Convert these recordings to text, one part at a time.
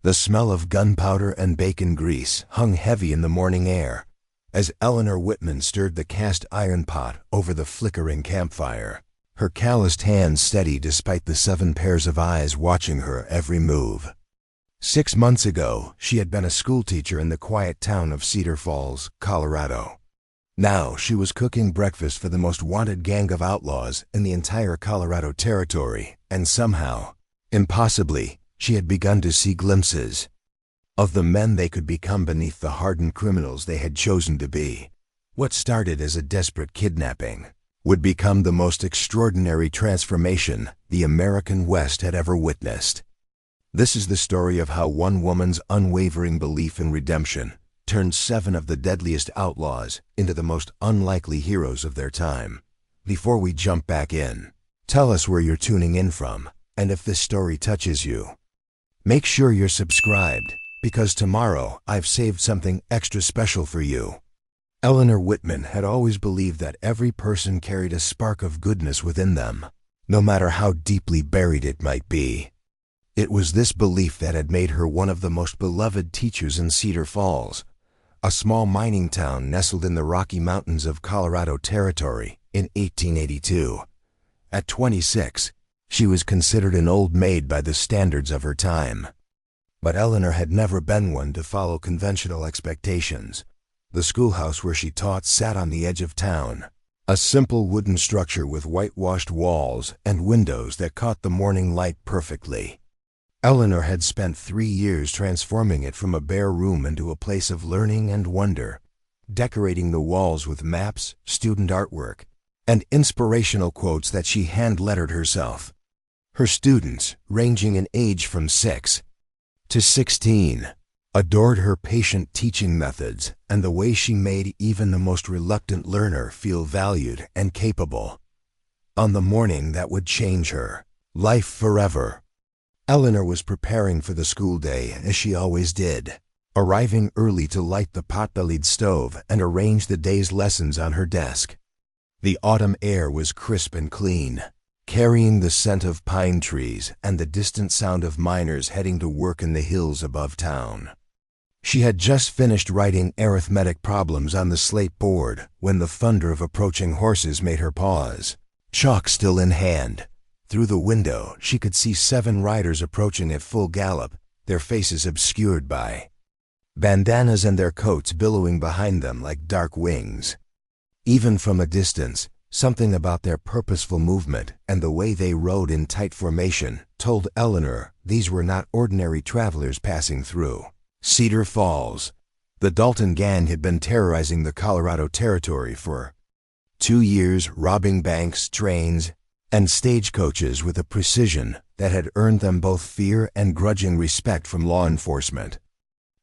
The smell of gunpowder and bacon grease hung heavy in the morning air as Eleanor Whitman stirred the cast iron pot over the flickering campfire, her calloused hands steady despite the 7 pairs of eyes watching her every move. 6 months ago, she had been a schoolteacher in the quiet town of Cedar Falls, Colorado. Now she was cooking breakfast for the most wanted gang of outlaws in the entire Colorado Territory, and somehow, impossibly, she had begun to see glimpses of the men they could become beneath the hardened criminals they had chosen to be. What started as a desperate kidnapping would become the most extraordinary transformation the American West had ever witnessed. This is the story of how one woman's unwavering belief in redemption turned 7 of the deadliest outlaws into the most unlikely heroes of their time. Before we jump back in, tell us where you're tuning in from, and if this story touches you. Make sure you're subscribed, because tomorrow I've saved something extra special for you. Eleanor Whitman had always believed that every person carried a spark of goodness within them, no matter how deeply buried it might be. It was this belief that had made her one of the most beloved teachers in Cedar Falls, a small mining town nestled in the Rocky Mountains of Colorado Territory, in 1882. At 26, she was considered an old maid by the standards of her time. But Eleanor had never been one to follow conventional expectations. The schoolhouse where she taught sat on the edge of town, a simple wooden structure with whitewashed walls and windows that caught the morning light perfectly. Eleanor had spent 3 years transforming it from a bare room into a place of learning and wonder, decorating the walls with maps, student artwork, and inspirational quotes that she hand-lettered herself. Her students, ranging in age from 6 to 16, adored her patient teaching methods and the way she made even the most reluctant learner feel valued and capable. On the morning that would change her life forever, Eleanor was preparing for the school day as she always did, arriving early to light the pot-bellied stove and arrange the day's lessons on her desk. The autumn air was crisp and clean, carrying the scent of pine trees and the distant sound of miners heading to work in the hills above town. She had just finished writing arithmetic problems on the slate board when the thunder of approaching horses made her pause, chalk still in hand. Through the window, she could see 7 riders approaching at full gallop, their faces obscured by bandanas and their coats billowing behind them like dark wings. Even from a distance, something about their purposeful movement and the way they rode in tight formation told Eleanor these were not ordinary travelers passing through Cedar Falls. The Dalton gang had been terrorizing the Colorado Territory for 2 years, robbing banks, trains, and stagecoaches with a precision that had earned them both fear and grudging respect from law enforcement.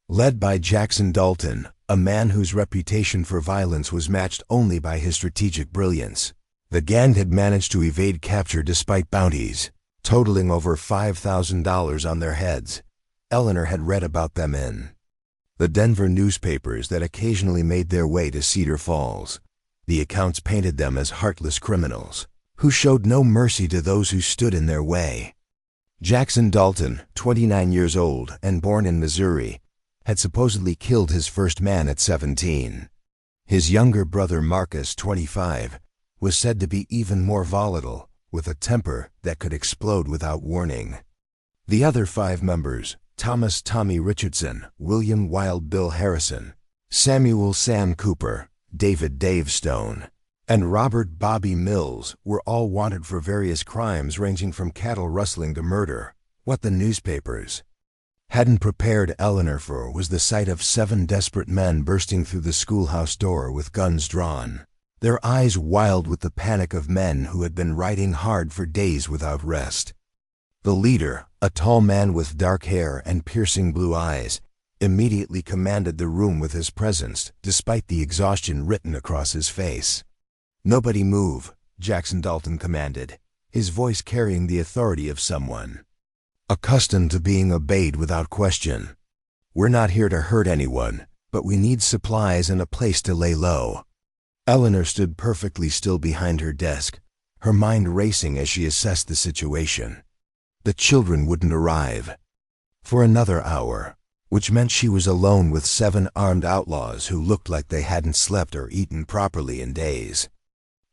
Led by Jackson Dalton, a man whose reputation for violence was matched only by his strategic brilliance, the gang had managed to evade capture despite bounties, totaling over $5,000 on their heads. Eleanor had read about them in the Denver newspapers that occasionally made their way to Cedar Falls. The accounts painted them as heartless criminals who showed no mercy to those who stood in their way. Jackson Dalton, 29 years old and born in Missouri, had supposedly killed his first man at 17. His younger brother Marcus, 25, was said to be even more volatile, with a temper that could explode without warning. The other 5 members, Thomas Tommy Richardson, William Wild Bill Harrison, Samuel Sam Cooper, David Dave Stone, and Robert Bobby Mills, were all wanted for various crimes ranging from cattle rustling to murder. What the newspapers hadn't prepared Eleanor for was the sight of 7 desperate men bursting through the schoolhouse door with guns drawn, their eyes wild with the panic of men who had been riding hard for days without rest. The leader, a tall man with dark hair and piercing blue eyes, immediately commanded the room with his presence, despite the exhaustion written across his face. "Nobody move," Jackson Dalton commanded, his voice carrying the authority of someone accustomed to being obeyed without question. "We're not here to hurt anyone, but we need supplies and a place to lay low." Eleanor stood perfectly still behind her desk, her mind racing as she assessed the situation. The children wouldn't arrive. For another hour, which meant she was alone with 7 armed outlaws who looked like they hadn't slept or eaten properly in days.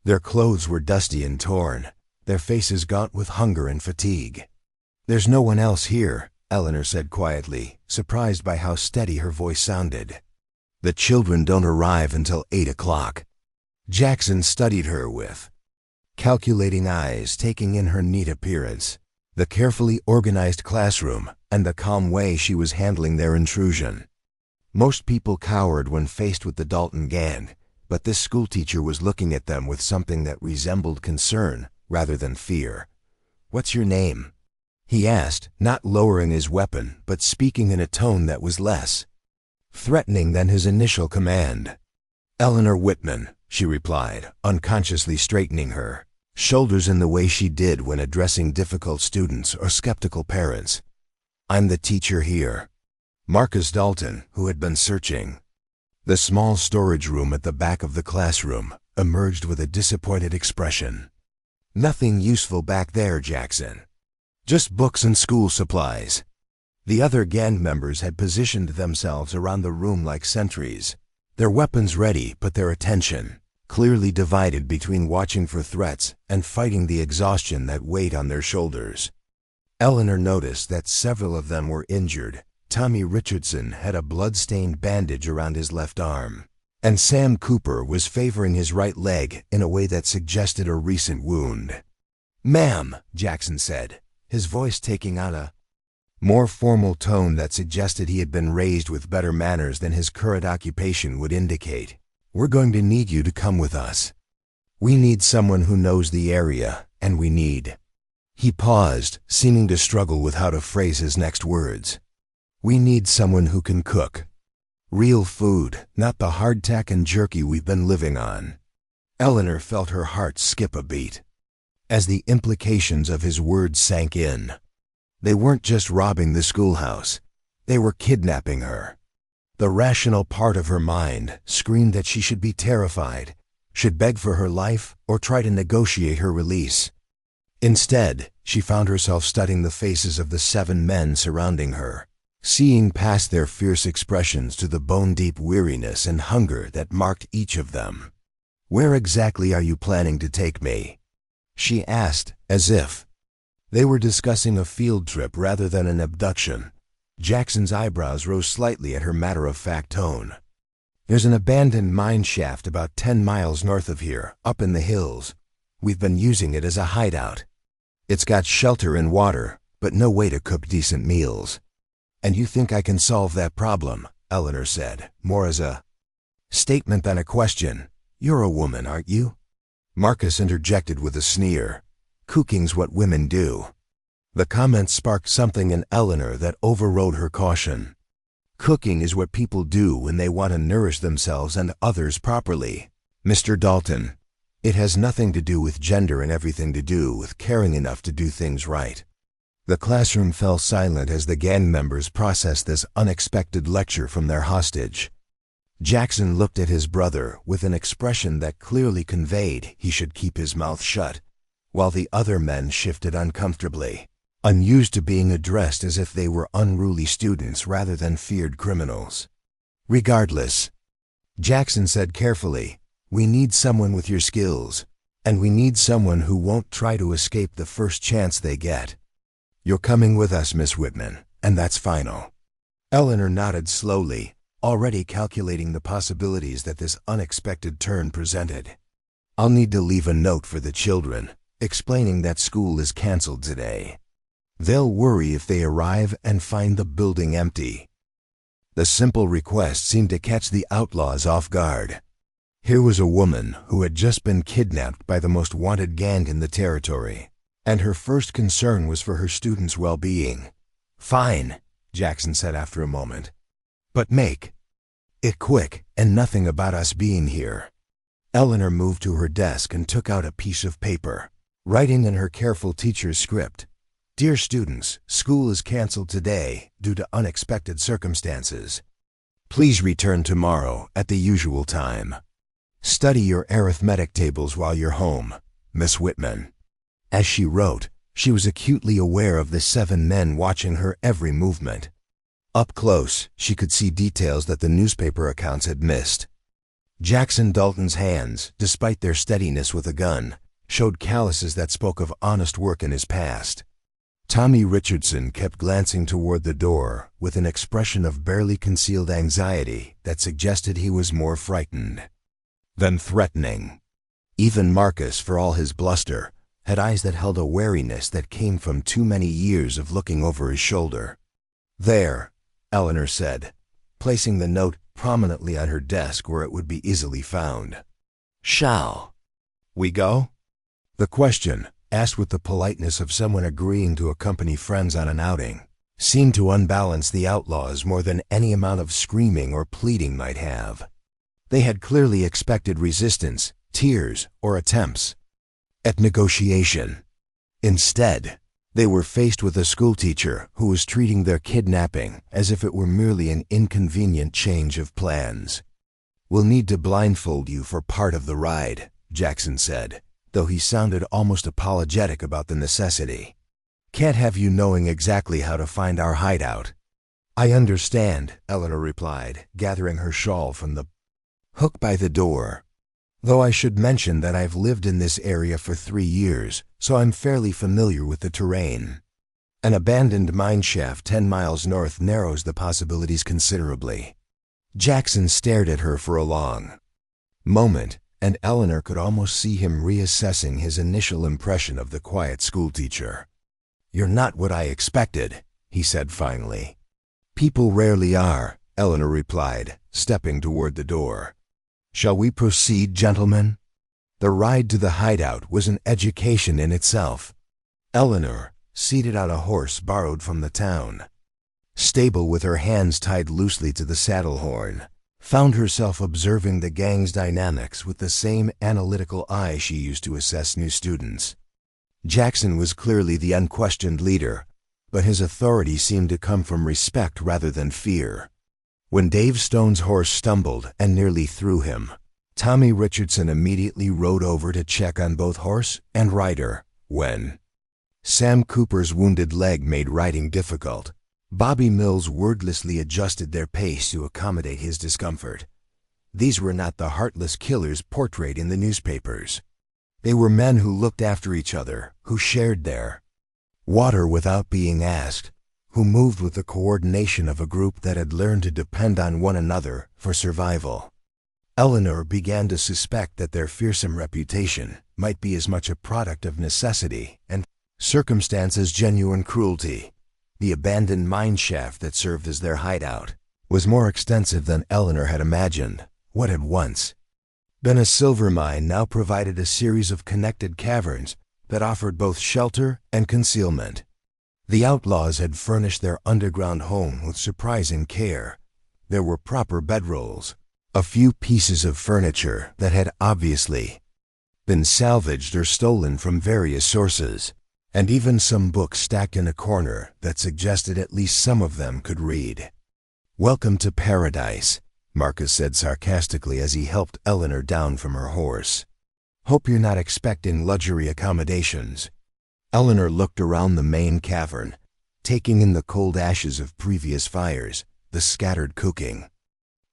Their clothes were dusty and torn, their faces gaunt with hunger and fatigue. "There's no one else here," Eleanor said quietly, surprised by how steady her voice sounded. "The children don't arrive until 8 o'clock. Jackson studied her with calculating eyes, taking in her neat appearance, the carefully organized classroom, and the calm way she was handling their intrusion. Most people cowered when faced with the Dalton gang, but this schoolteacher was looking at them with something that resembled concern rather than fear. "What's your name?" he asked, not lowering his weapon, but speaking in a tone that was less threatening than his initial command. "Eleanor Whitman," she replied, unconsciously straightening her shoulders in the way she did when addressing difficult students or skeptical parents. "I'm the teacher here." Marcus Dalton, who had been searching the small storage room at the back of the classroom, emerged with a disappointed expression. "Nothing useful back there, Jackson. Just books and school supplies." The other gang members had positioned themselves around the room like sentries, their weapons ready but their attention clearly divided between watching for threats and fighting the exhaustion that weighed on their shoulders. Eleanor noticed that several of them were injured. Tommy Richardson had a blood-stained bandage around his left arm, and Sam Cooper was favoring his right leg in a way that suggested a recent wound. "Ma'am," Jackson said, his voice taking on a more formal tone that suggested he had been raised with better manners than his current occupation would indicate. "We're going to need you to come with us. We need someone who knows the area, and we need—" He paused, seeming to struggle with how to phrase his next words. "We need someone who can cook. Real food, not the hardtack and jerky we've been living on." Eleanor felt her heart skip a beat as the implications of his words sank in. They weren't just robbing the schoolhouse, they were kidnapping her. The rational part of her mind screamed that she should be terrified, should beg for her life, or try to negotiate her release. Instead, she found herself studying the faces of the 7 men surrounding her, seeing past their fierce expressions to the bone-deep weariness and hunger that marked each of them. "Where exactly are you planning to take me?" she asked, as if they were discussing a field trip rather than an abduction. Jackson's eyebrows rose slightly at her matter-of-fact tone. "There's an abandoned mine shaft about 10 miles north of here, up in the hills. We've been using it as a hideout. It's got shelter and water, but no way to cook decent meals." "And you think I can solve that problem?" Eleanor said, more as a statement than a question. "You're a woman, aren't you?" Marcus interjected with a sneer. "Cooking's what women do." The comment sparked something in Eleanor that overrode her caution. "Cooking is what people do when they want to nourish themselves and others properly, Mr. Dalton. It has nothing to do with gender and everything to do with caring enough to do things right." The classroom fell silent as the gang members processed this unexpected lecture from their hostage. Jackson looked at his brother with an expression that clearly conveyed he should keep his mouth shut, while the other men shifted uncomfortably, unused to being addressed as if they were unruly students rather than feared criminals. "Regardless," Jackson said carefully, "we need someone with your skills, and we need someone who won't try to escape the first chance they get. You're coming with us, Miss Whitman, and that's final." Eleanor nodded slowly, already calculating the possibilities that this unexpected turn presented. "I'll need to leave a note for the children, explaining that school is canceled today. They'll worry if they arrive and find the building empty." The simple request seemed to catch the outlaws off guard. Here was a woman who had just been kidnapped by the most wanted gang in the territory, and her first concern was for her students' well-being. "Fine," Jackson said after a moment. "But make it quick and nothing about us being here." Eleanor moved to her desk and took out a piece of paper, writing in her careful teacher's script. "Dear students, school is canceled today due to unexpected circumstances. Please return tomorrow at the usual time. Study your arithmetic tables while you're home, Miss Whitman." As she wrote, She was acutely aware of the 7 men watching her every movement. Up close, she could see details that the newspaper accounts had missed. Jackson Dalton's hands, despite their steadiness with a gun, showed calluses that spoke of honest work in his past. Tommy Richardson kept glancing toward the door with an expression of barely concealed anxiety that suggested he was more frightened than threatening. Even Marcus, for all his bluster, had eyes that held a wariness that came from too many years of looking over his shoulder. "There," Eleanor said, placing the note prominently on her desk where it would be easily found. "Shall we go?" The question, asked with the politeness of someone agreeing to accompany friends on an outing, seemed to unbalance the Outlaws more than any amount of screaming or pleading might have. They had clearly expected resistance, tears, or attempts at negotiation. Instead, they were faced with a schoolteacher who was treating their kidnapping as if it were merely an inconvenient change of plans. "We'll need to blindfold you for part of the ride," Jackson said, though he sounded almost apologetic about the necessity. "Can't have you knowing exactly how to find our hideout." "I understand," Eleanor replied, gathering her shawl from the hook by the door. "Though I should mention that I've lived in this area for 3 years, so I'm fairly familiar with the terrain. An abandoned mine shaft 10 miles north narrows the possibilities considerably." Jackson stared at her for a long moment, and Eleanor could almost see him reassessing his initial impression of the quiet schoolteacher. "You're not what I expected," he said finally. "People rarely are," Eleanor replied, stepping toward the door. "Shall we proceed, gentlemen?" The ride to the hideout was an education in itself. Eleanor, seated on a horse borrowed from the town stable with her hands tied loosely to the saddle horn, found herself observing the gang's dynamics with the same analytical eye she used to assess new students. Jackson was clearly the unquestioned leader, but his authority seemed to come from respect rather than fear. When Dave Stone's horse stumbled and nearly threw him, Tommy Richardson immediately rode over to check on both horse and rider. When Sam Cooper's wounded leg made riding difficult, Bobby Mills wordlessly adjusted their pace to accommodate his discomfort. These were not the heartless killers portrayed in the newspapers. They were men who looked after each other, who shared their water without being asked, who moved with the coordination of a group that had learned to depend on one another for survival. Eleanor began to suspect that their fearsome reputation might be as much a product of necessity and circumstance as genuine cruelty. The abandoned mine shaft that served as their hideout was more extensive than Eleanor had imagined. What had once been a silver mine now provided a series of connected caverns that offered both shelter and concealment. The Outlaws had furnished their underground home with surprising care. There were proper bedrolls, a few pieces of furniture that had obviously been salvaged or stolen from various sources, and even some books stacked in a corner that suggested at least some of them could read. "Welcome to paradise," Marcus said sarcastically as he helped Eleanor down from her horse. "Hope you're not expecting luxury accommodations." Eleanor looked around the main cavern, taking in the cold ashes of previous fires, the scattered cooking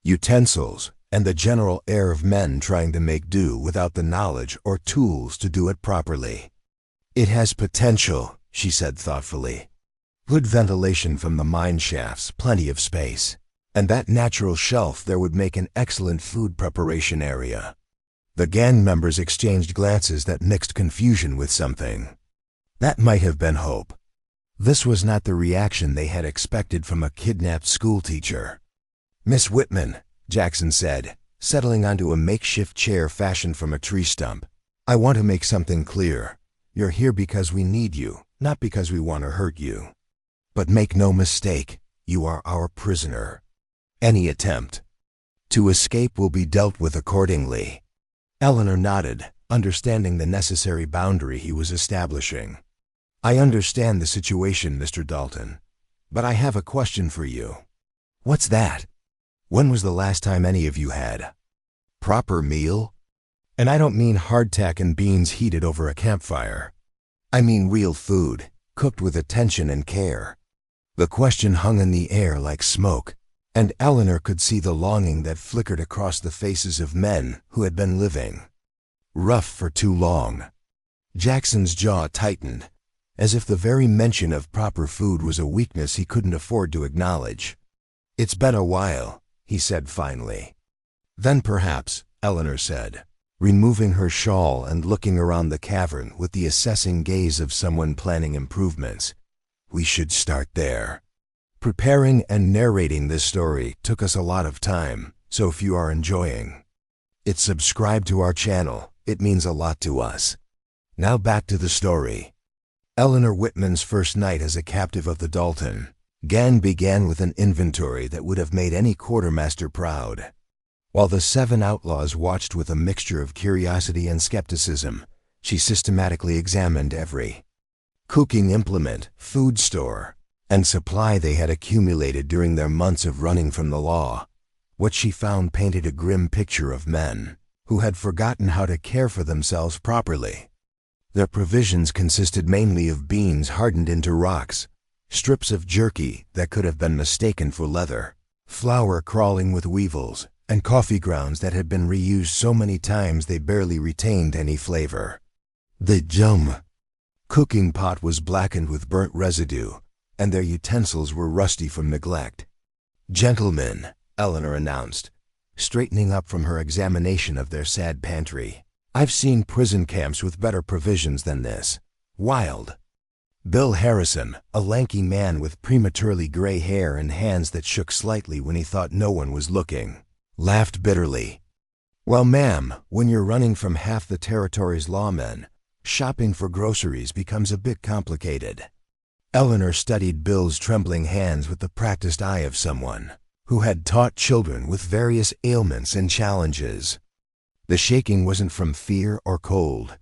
utensils, and the general air of men trying to make do without the knowledge or tools to do it properly. "It has potential," she said thoughtfully. "Good ventilation from the mine shafts, plenty of space, and that natural shelf there would make an excellent food preparation area." The gang members exchanged glances that mixed confusion with something that might have been hope. This was not the reaction they had expected from a kidnapped schoolteacher. "Miss Whitman," Jackson said, settling onto a makeshift chair fashioned from a tree stump, "I want to make something clear. You're here because we need you, not because we want to hurt you. But make no mistake, you are our prisoner. Any attempt to escape will be dealt with accordingly." Eleanor nodded, understanding the necessary boundary he was establishing. "I understand the situation, Mr. Dalton, but I have a question for you." "What's that?" "When was the last time any of you had proper meal? And I don't mean hardtack and beans heated over a campfire. I mean real food, cooked with attention and care. The question hung in the air like smoke, and Eleanor could see the longing that flickered across the faces of men who had been living rough for too long. Jackson's jaw tightened, as if the very mention of proper food was a weakness he couldn't afford to acknowledge. "It's been a while," he said finally. "Then perhaps," Eleanor said, removing her shawl and looking around the cavern with the assessing gaze of someone planning improvements, "we should start there." Preparing and narrating this story took us a lot of time, so if you are enjoying it, subscribe to our channel. It means a lot to us. Now back to the story. Eleanor Whitman's first night as a captive of the Dalton gang began with an inventory that would have made any quartermaster proud. While the 7 outlaws watched with a mixture of curiosity and skepticism, she systematically examined every cooking implement, food store, and supply they had accumulated during their months of running from the law. What she found painted a grim picture of men who had forgotten how to care for themselves properly. Their provisions consisted mainly of beans hardened into rocks, strips of jerky that could have been mistaken for leather, flour crawling with weevils, and coffee grounds that had been reused so many times they barely retained any flavor. The cooking pot was blackened with burnt residue, and their utensils were rusty from neglect. "Gentlemen," Eleanor announced, straightening up from her examination of their sad pantry, "I've seen prison camps with better provisions than this. Wild." Bill Harrison, a lanky man with prematurely gray hair and hands that shook slightly when he thought no one was looking, laughed bitterly. "Well, ma'am, when you're running from half the territory's lawmen, shopping for groceries becomes a bit complicated." Eleanor studied Bill's trembling hands with the practiced eye of someone who had taught children with various ailments and challenges. The shaking wasn't from fear or cold.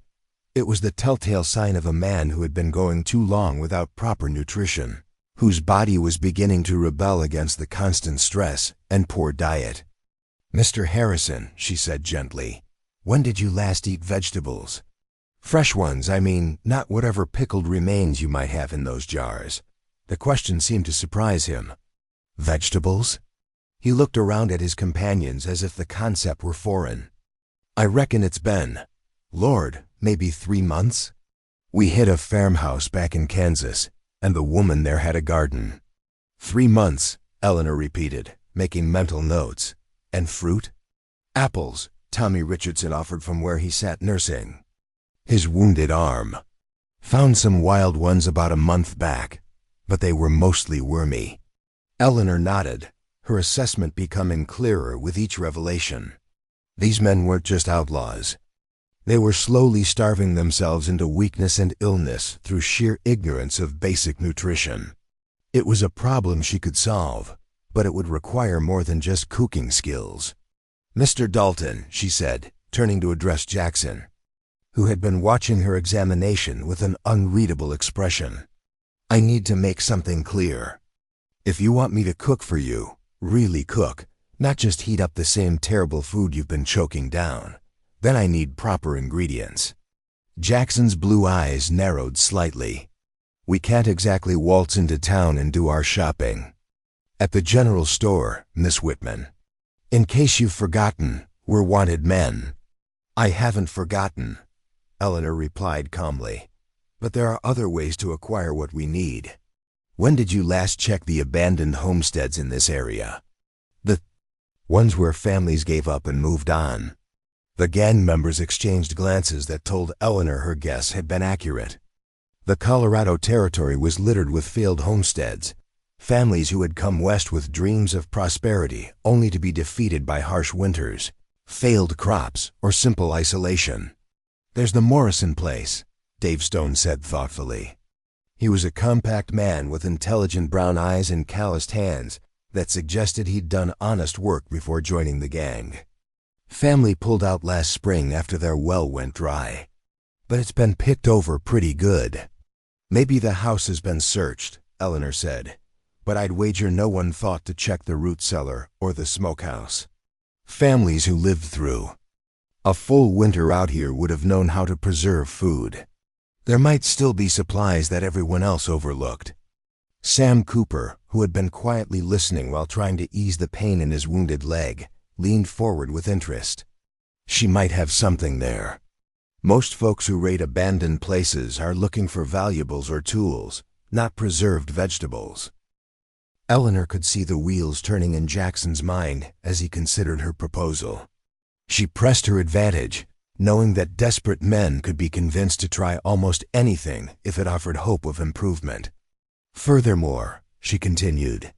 It was the telltale sign of a man who had been going too long without proper nutrition, whose body was beginning to rebel against the constant stress and poor diet. "Mr. Harrison," she said gently, "when did you last eat vegetables? Fresh ones, I mean, not whatever pickled remains you might have in those jars." The question seemed to surprise him. "Vegetables?" He looked around at his companions as if the concept were foreign. "I reckon it's been, Lord, maybe 3 months. We hid a farmhouse back in Kansas, and the woman there had a garden." 3 months, Eleanor repeated, making mental notes. "And fruit?" "Apples," Tommy Richardson offered from where he sat nursing his wounded arm. "Found some wild ones about a month back, but they were mostly wormy." Eleanor nodded, her assessment becoming clearer with each revelation. These men weren't just outlaws. They were slowly starving themselves into weakness and illness through sheer ignorance of basic nutrition. It was a problem she could solve, but it would require more than just cooking skills. "Mr. Dalton," she said, turning to address Jackson, who had been watching her examination with an unreadable expression, "I need to make something clear. If you want me to cook for you, really cook, not just heat up the same terrible food you've been choking down, then I need proper ingredients." Jackson's blue eyes narrowed slightly. "We can't exactly waltz into town and do our shopping at the general store, Miss Whitman. In case you've forgotten, we're wanted men." "I haven't forgotten," Eleanor replied calmly, "but there are other ways to acquire what we need. When did you last check the abandoned homesteads in this area? The ones where families gave up and moved on." The gang members exchanged glances that told Eleanor her guess had been accurate. The Colorado Territory was littered with failed homesteads, families who had come west with dreams of prosperity only to be defeated by harsh winters, failed crops, or simple isolation. "There's the Morrison place," Dave Stone said thoughtfully. He was a compact man with intelligent brown eyes and calloused hands that suggested he'd done honest work before joining the gang. "Family pulled out last spring after their well went dry, but it's been picked over pretty good." "Maybe the house has been searched," Eleanor said, "but I'd wager no one thought to check the root cellar or the smokehouse. Families who lived through a full winter out here would have known how to preserve food." There might still be supplies that everyone else overlooked. Sam Cooper, who had been quietly listening while trying to ease the pain in his wounded leg, leaned forward with interest. She might have something there. Most folks who raid abandoned places are looking for valuables or tools, not preserved vegetables. Eleanor could see the wheels turning in Jackson's mind as he considered her proposal. She pressed her advantage, knowing that desperate men could be convinced to try almost anything if it offered hope of improvement. Furthermore, she continued,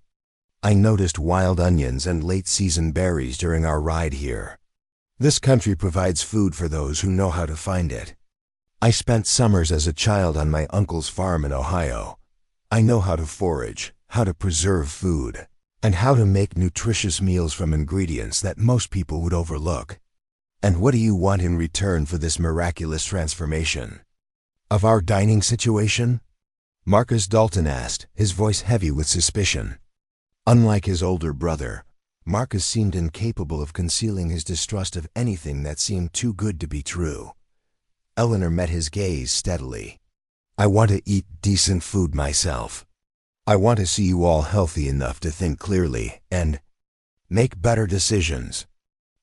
I noticed wild onions and late-season berries during our ride here. This country provides food for those who know how to find it. I spent summers as a child on my uncle's farm in Ohio. I know how to forage, how to preserve food, and how to make nutritious meals from ingredients that most people would overlook. And what do you want in return for this miraculous transformation? Of our dining situation? Marcus Dalton asked, his voice heavy with suspicion. Unlike his older brother, Marcus seemed incapable of concealing his distrust of anything that seemed too good to be true. Eleanor met his gaze steadily. I want to eat decent food myself. I want to see you all healthy enough to think clearly and make better decisions.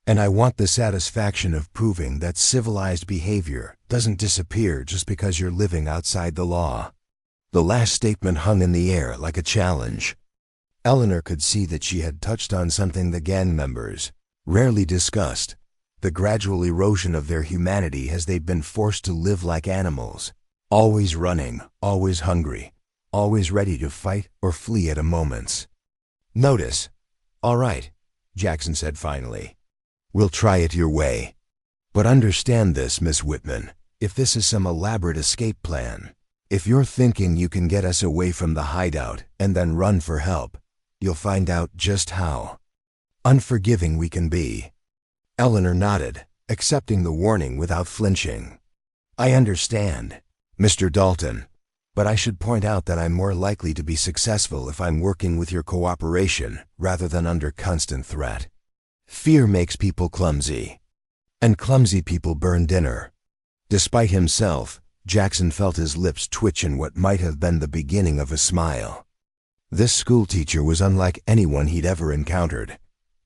And I want the satisfaction of proving that civilized behavior doesn't disappear just because you're living outside the law. The last statement hung in the air like a challenge. Eleanor could see that she had touched on something the gang members rarely discussed, the gradual erosion of their humanity as they've been forced to live like animals, always running, always hungry, always ready to fight or flee at a moment's notice. All right, Jackson said finally. We'll try it your way. But understand this, Miss Whitman, if this is some elaborate escape plan, if you're thinking you can get us away from the hideout and then run for help, you'll find out just how unforgiving we can be. Eleanor nodded, accepting the warning without flinching. I understand, Mr. Dalton, but I should point out that I'm more likely to be successful if I'm working with your cooperation rather than under constant threat. Fear makes people clumsy, and clumsy people burn dinner. Despite himself, Jackson felt his lips twitch in what might have been the beginning of a smile. This schoolteacher was unlike anyone he'd ever encountered,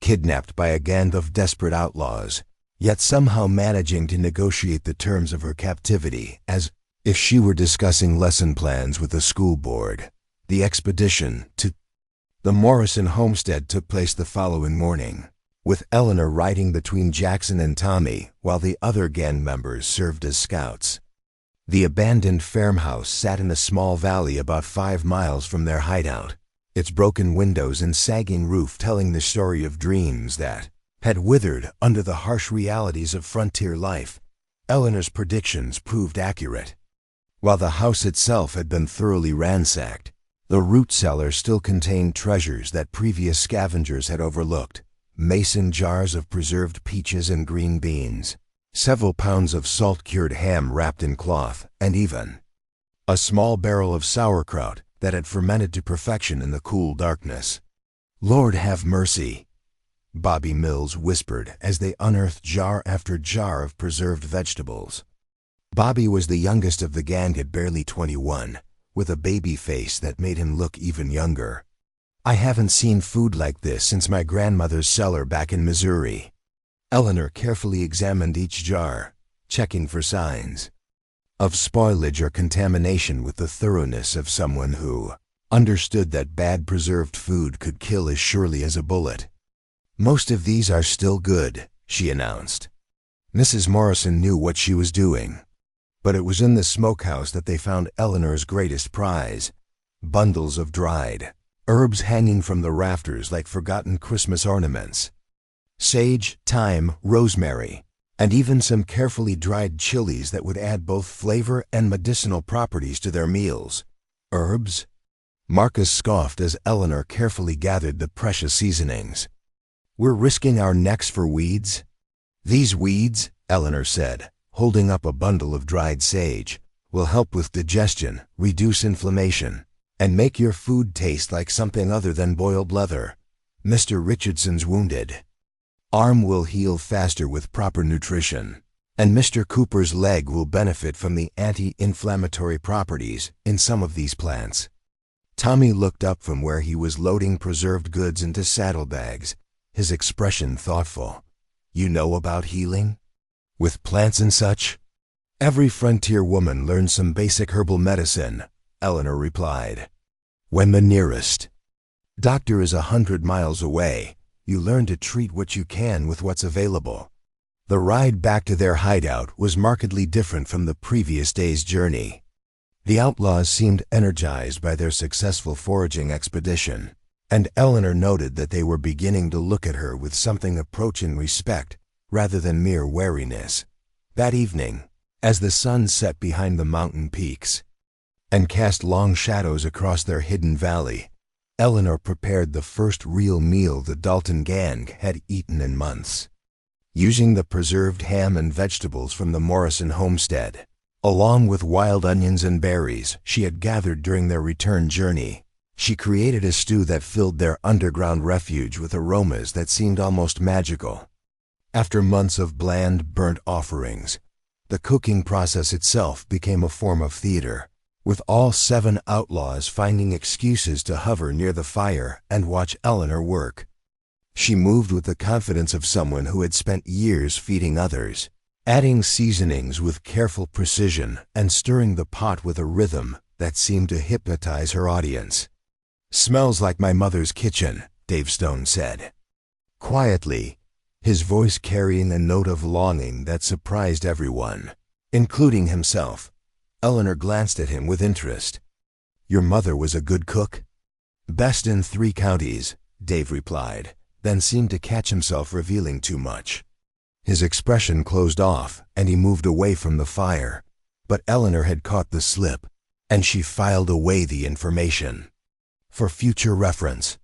kidnapped by a gang of desperate outlaws, yet somehow managing to negotiate the terms of her captivity as if she were discussing lesson plans with the school board. The expedition to the Morrison homestead took place the following morning, with Eleanor riding between Jackson and Tommy while the other gang members served as scouts. The abandoned farmhouse sat in a small valley about 5 miles from their hideout, its broken windows and sagging roof telling the story of dreams that had withered under the harsh realities of frontier life. Eleanor's predictions proved accurate. While the house itself had been thoroughly ransacked, the root cellar still contained treasures that previous scavengers had overlooked. Mason jars of preserved peaches and green beans, several pounds of salt-cured ham wrapped in cloth, and even a small barrel of sauerkraut that had fermented to perfection in the cool darkness. Lord have mercy, Bobby Mills whispered as they unearthed jar after jar of preserved vegetables. Bobby was the youngest of the gang at barely 21, with a baby face that made him look even younger. I haven't seen food like this since my grandmother's cellar back in Missouri. Eleanor carefully examined each jar, checking for signs of spoilage or contamination with the thoroughness of someone who understood that bad preserved food could kill as surely as a bullet. Most of these are still good, she announced. Mrs. Morrison knew what she was doing. But it was in the smokehouse that they found Eleanor's greatest prize, bundles of dried herbs hanging from the rafters like forgotten Christmas ornaments. Sage, thyme, rosemary, and even some carefully dried chilies that would add both flavor and medicinal properties to their meals. Herbs? Marcus scoffed as Eleanor carefully gathered the precious seasonings. We're risking our necks for weeds? These weeds, Eleanor said, holding up a bundle of dried sage, will help with digestion, reduce inflammation, and make your food taste like something other than boiled leather. Mr. Richardson's wounded arm will heal faster with proper nutrition. And Mr. Cooper's leg will benefit from the anti-inflammatory properties in some of these plants. Tommy looked up from where he was loading preserved goods into saddlebags, his expression thoughtful. You know about healing? With plants and such? Every frontier woman learns some basic herbal medicine, Eleanor replied. When the nearest doctor is 100 miles away, you learn to treat what you can with what's available. The ride back to their hideout was markedly different from the previous day's journey. The outlaws seemed energized by their successful foraging expedition, and Eleanor noted that they were beginning to look at her with something approaching respect rather than mere wariness. That evening, as the sun set behind the mountain peaks and cast long shadows across their hidden valley, Eleanor prepared the first real meal the Dalton gang had eaten in months. Using the preserved ham and vegetables from the Morrison homestead, along with wild onions and berries she had gathered during their return journey, she created a stew that filled their underground refuge with aromas that seemed almost magical. After months of bland, burnt offerings, the cooking process itself became a form of theater, with all 7 outlaws finding excuses to hover near the fire and watch Eleanor work. She moved with the confidence of someone who had spent years feeding others, adding seasonings with careful precision and stirring the pot with a rhythm that seemed to hypnotize her audience. "Smells like my mother's kitchen," Dave Stone said. Quietly, his voice carrying a note of longing that surprised everyone, including himself. Eleanor glanced at him with interest. "Your mother was a good cook?" "Best in 3 counties," Dave replied, then seemed to catch himself revealing too much. His expression closed off, and he moved away from the fire, but Eleanor had caught the slip, and she filed away the information. For future reference,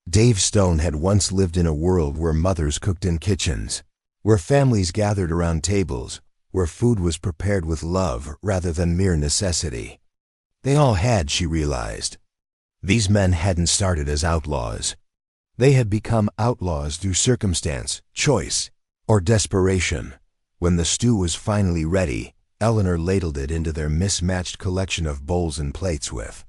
Dave Stone had once lived in a world where mothers cooked in kitchens, where families gathered around tables, where food was prepared with love rather than mere necessity. They all had, she realized. These men hadn't started as outlaws. They had become outlaws through circumstance, choice, or desperation. When the stew was finally ready, Eleanor ladled it into their mismatched collection of bowls and plates with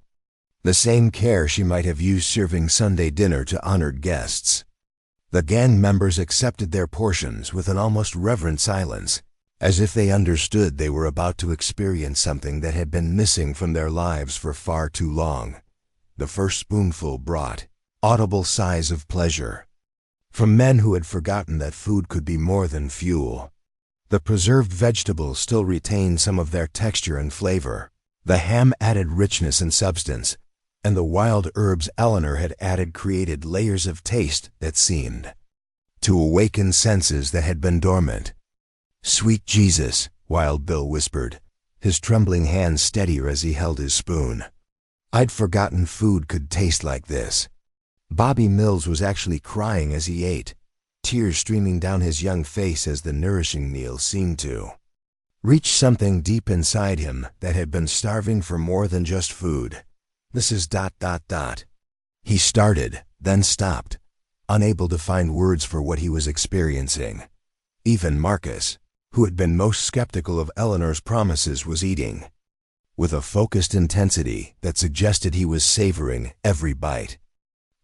the same care she might have used serving Sunday dinner to honored guests. The gang members accepted their portions with an almost reverent silence, as if they understood they were about to experience something that had been missing from their lives for far too long. The first spoonful brought audible sighs of pleasure from men who had forgotten that food could be more than fuel. The preserved vegetables still retained some of their texture and flavor. The ham added richness and substance, and the wild herbs Eleanor had added created layers of taste that seemed to awaken senses that had been dormant. "Sweet Jesus," Wild Bill whispered, his trembling hands steadier as he held his spoon. "I'd forgotten food could taste like this." Bobby Mills was actually crying as he ate, tears streaming down his young face as the nourishing meal seemed to reach something deep inside him that had been starving for more than just food. "This is ... He started, then stopped, unable to find words for what he was experiencing. Even Marcus, who had been most skeptical of Eleanor's promises, was eating, with a focused intensity that suggested he was savoring every bite.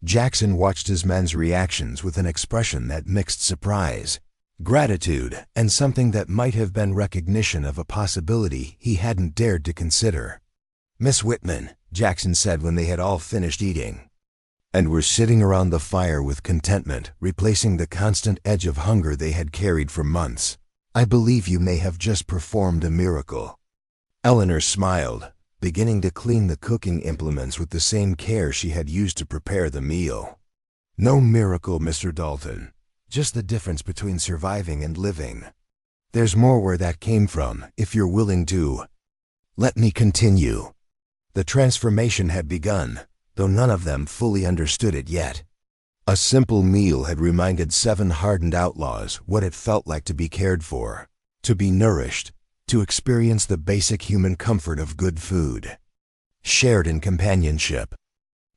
Jackson watched his men's reactions with an expression that mixed surprise, gratitude, and something that might have been recognition of a possibility he hadn't dared to consider. "Miss Whitman," Jackson said when they had all finished eating, and were sitting around the fire with contentment replacing the constant edge of hunger they had carried for months, "I believe you may have just performed a miracle." Eleanor smiled, beginning to clean the cooking implements with the same care she had used to prepare the meal. "No miracle, Mr. Dalton. Just the difference between surviving and living. There's more where that came from, if you're willing to let me continue." The transformation had begun, though none of them fully understood it yet. A simple meal had reminded 7 hardened outlaws what it felt like to be cared for, to be nourished, to experience the basic human comfort of good food, shared in companionship.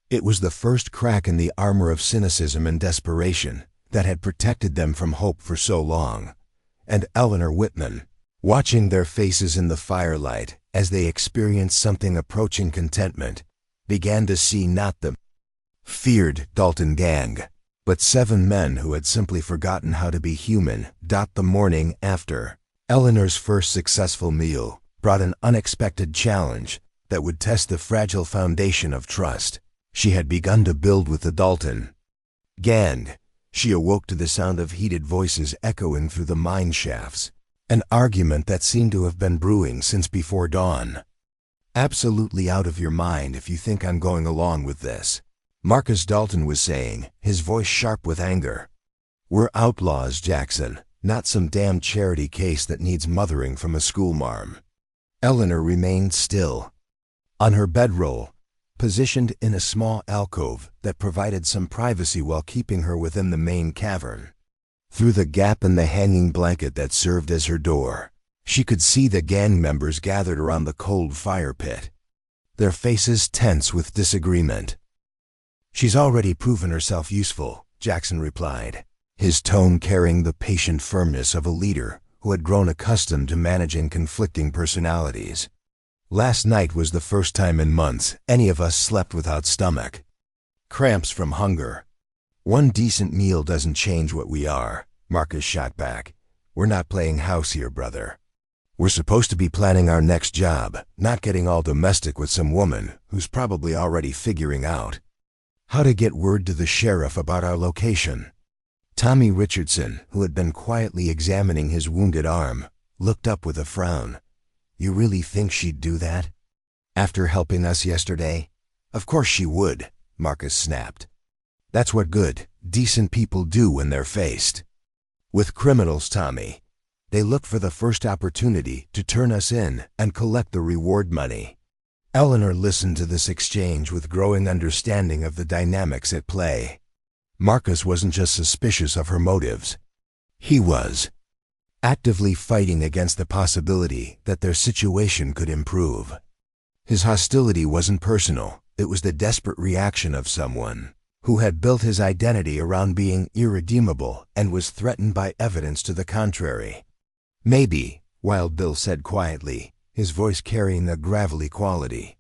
It was the first crack in the armor of cynicism and desperation that had protected them from hope for so long, and Eleanor Whitman, Watching their faces in the firelight as they experienced something approaching contentment, began to see not the feared Dalton gang, but 7 men who had simply forgotten how to be human. The morning after Eleanor's first successful meal brought an unexpected challenge that would test the fragile foundation of trust she had begun to build with the Dalton gang. She awoke to the sound of heated voices echoing through the mine shafts, an argument that seemed to have been brewing since before dawn. "Absolutely out of your mind if you think I'm going along with this," Marcus Dalton was saying, his voice sharp with anger. "We're outlaws, Jackson, not some damn charity case that needs mothering from a schoolmarm." Eleanor remained still, on her bedroll, positioned in a small alcove that provided some privacy while keeping her within the main cavern. Through the gap in the hanging blanket that served as her door, she could see the gang members gathered around the cold fire pit, their faces tense with disagreement. "She's already proven herself useful," Jackson replied, his tone carrying the patient firmness of a leader who had grown accustomed to managing conflicting personalities. "Last night was the first time in months any of us slept without stomach cramps from hunger. One decent meal doesn't change what we are," Marcus shot back. "We're not playing house here, brother. We're supposed to be planning our next job, not getting all domestic with some woman who's probably already figuring out how to get word to the sheriff about our location." Tommy Richardson, who had been quietly examining his wounded arm, looked up with a frown. "You really think she'd do that? After helping us yesterday?" "Of course she would," Marcus snapped. "That's what good, decent people do when they're faced with criminals, Tommy. They look for the first opportunity to turn us in and collect the reward money." Eleanor listened to this exchange with growing understanding of the dynamics at play. Marcus wasn't just suspicious of her motives. He was actively fighting against the possibility that their situation could improve. His hostility wasn't personal, it was the desperate reaction of someone who had built his identity around being irredeemable and was threatened by evidence to the contrary. "Maybe," Wild Bill said quietly, his voice carrying a gravelly quality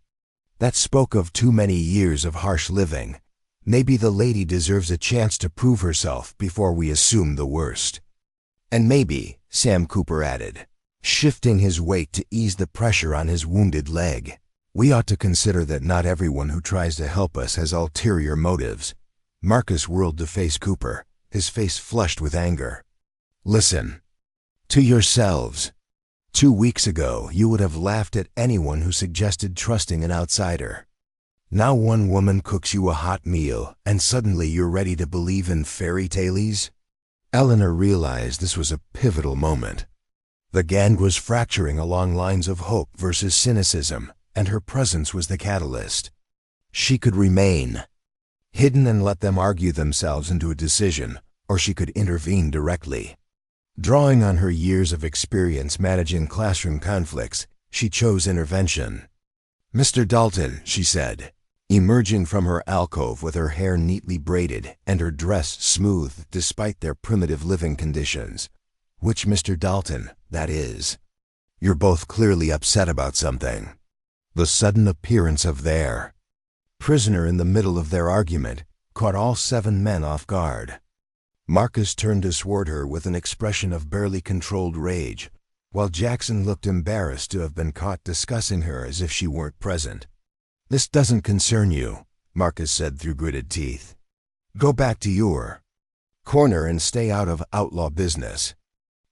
that spoke of too many years of harsh living. "Maybe the lady deserves a chance to prove herself before we assume the worst." "And maybe," Sam Cooper added, shifting his weight to ease the pressure on his wounded leg, "we ought to consider that not everyone who tries to help us has ulterior motives." Marcus whirled to face Cooper, his face flushed with anger. "Listen to yourselves. 2 weeks ago, you would have laughed at anyone who suggested trusting an outsider. Now one woman cooks you a hot meal, and suddenly you're ready to believe in fairy tales?" Eleanor realized this was a pivotal moment. The gang was fracturing along lines of hope versus cynicism, and her presence was the catalyst. She could remain hidden and let them argue themselves into a decision, or she could intervene directly. Drawing on her years of experience managing classroom conflicts, she chose intervention. "Mr. Dalton," she said, emerging from her alcove with her hair neatly braided and her dress smooth despite their primitive living conditions. "Which Mr. Dalton, that is? You're both clearly upset about something." The sudden appearance of their prisoner in the middle of their argument caught all 7 men off guard. Marcus turned toward her with an expression of barely controlled rage, while Jackson looked embarrassed to have been caught discussing her as if she weren't present. "This doesn't concern you," Marcus said through gritted teeth. "Go back to your corner and stay out of outlaw business."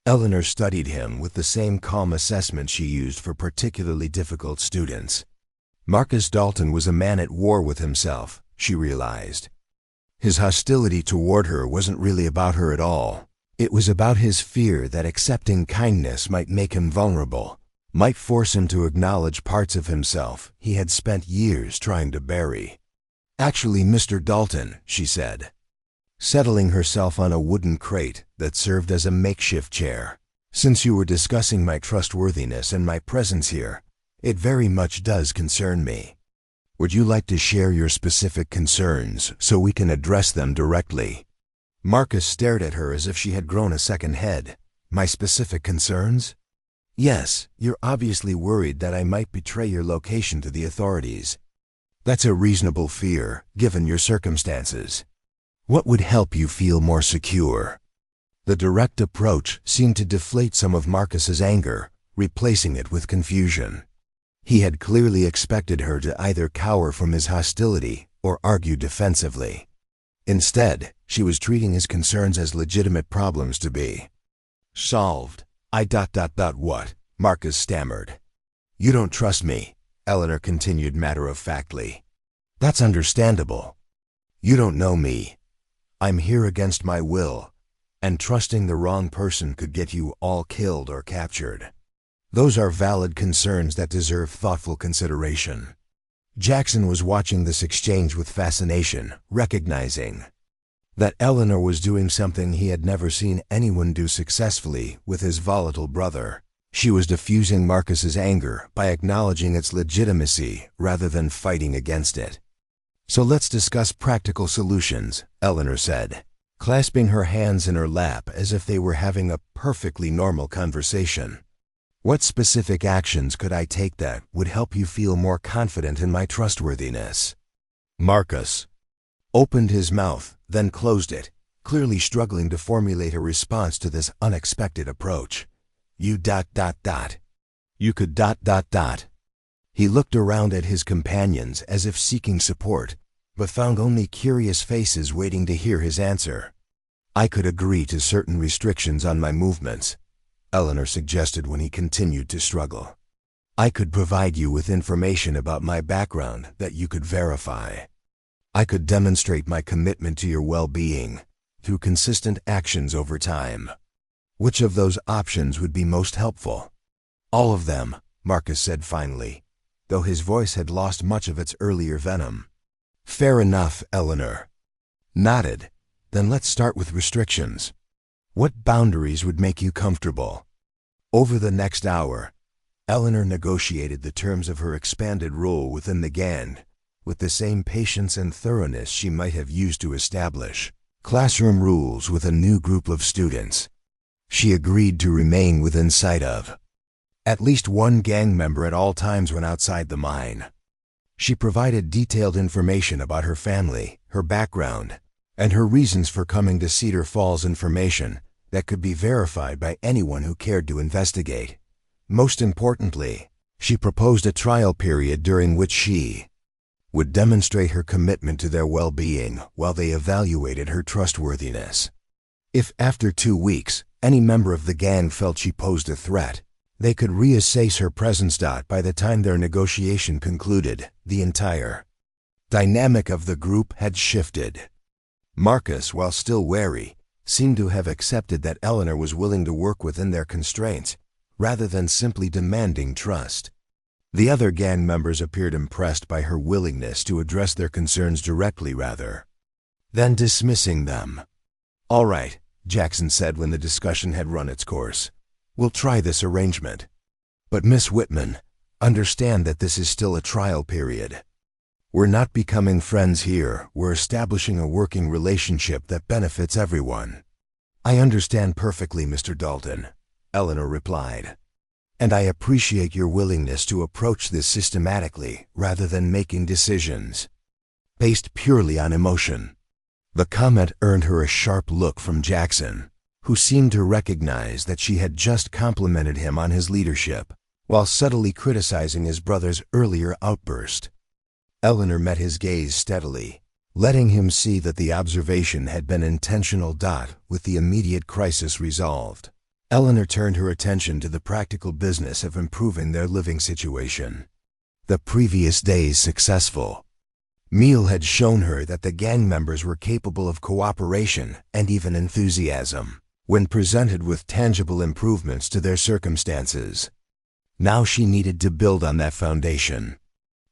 Eleanor studied him with the same calm assessment she used for particularly difficult students. Marcus Dalton was a man at war with himself, she realized. His hostility toward her wasn't really about her at all. It was about his fear that accepting kindness might make him vulnerable, might force him to acknowledge parts of himself he had spent years trying to bury. "Actually, Mr. Dalton," she said, settling herself on a wooden crate that served as a makeshift chair, "since you were discussing my trustworthiness and my presence here, it very much does concern me. Would you like to share your specific concerns so we can address them directly?" Marcus stared at her as if she had grown a second head. "My specific concerns?" Yes, you're obviously worried that I might betray your location to the authorities. That's a reasonable fear, given your circumstances. What would help you feel more secure? The direct approach seemed to deflate some of Marcus's anger, replacing it with confusion. He had clearly expected her to either cower from his hostility or argue defensively. Instead, she was treating his concerns as legitimate problems to be solved. What? Marcus stammered. You don't trust me, Eleanor continued matter-of-factly. That's understandable. You don't know me. I'm here against my will, and trusting the wrong person could get you all killed or captured. Those are valid concerns that deserve thoughtful consideration. Jackson was watching this exchange with fascination, recognizing that Eleanor was doing something he had never seen anyone do successfully with his volatile brother. She was diffusing Marcus's anger by acknowledging its legitimacy rather than fighting against it. So let's discuss practical solutions, Eleanor said, clasping her hands in her lap as if they were having a perfectly normal conversation. What specific actions could I take that would help you feel more confident in my trustworthiness? Marcus opened his mouth, then closed it, clearly struggling to formulate a response to this unexpected approach. You ... You could ... He looked around at his companions as if seeking support, but found only curious faces waiting to hear his answer. I could agree to certain restrictions on my movements, Eleanor suggested when he continued to struggle. I could provide you with information about my background that you could verify. I could demonstrate my commitment to your well-being through consistent actions over time. Which of those options would be most helpful? All of them, Marcus said finally, though his voice had lost much of its earlier venom. Fair enough, Eleanor nodded. Then let's start with restrictions. What boundaries would make you comfortable? Over the next hour, Eleanor negotiated the terms of her expanded role within the gang with the same patience and thoroughness she might have used to establish classroom rules with a new group of students. She agreed to remain within sight of at least one gang member at all times when outside the mine. She provided detailed information about her family, her background, and her reasons for coming to Cedar Falls, information that could be verified by anyone who cared to investigate. Most importantly, she proposed a trial period during which she would demonstrate her commitment to their well-being while they evaluated her trustworthiness. If after 2 weeks, any member of the gang felt she posed a threat, they could reassess her presence. By the time their negotiation concluded, the entire dynamic of the group had shifted. Marcus, while still wary, seemed to have accepted that Eleanor was willing to work within their constraints, rather than simply demanding trust. The other gang members appeared impressed by her willingness to address their concerns directly rather than dismissing them. All right, Jackson said when the discussion had run its course. We'll try this arrangement. But Miss Whitman, understand that this is still a trial period. We're not becoming friends here, we're establishing a working relationship that benefits everyone. I understand perfectly, Mr. Dalton, Eleanor replied. And I appreciate your willingness to approach this systematically rather than making decisions based purely on emotion. The comment earned her a sharp look from Jackson, who seemed to recognize that she had just complimented him on his leadership, while subtly criticizing his brother's earlier outburst. Eleanor met his gaze steadily, letting him see that the observation had been intentional. With the immediate crisis resolved, Eleanor turned her attention to the practical business of improving their living situation. The previous day's successful meal had shown her that the gang members were capable of cooperation and even enthusiasm when presented with tangible improvements to their circumstances. Now she needed to build on that foundation.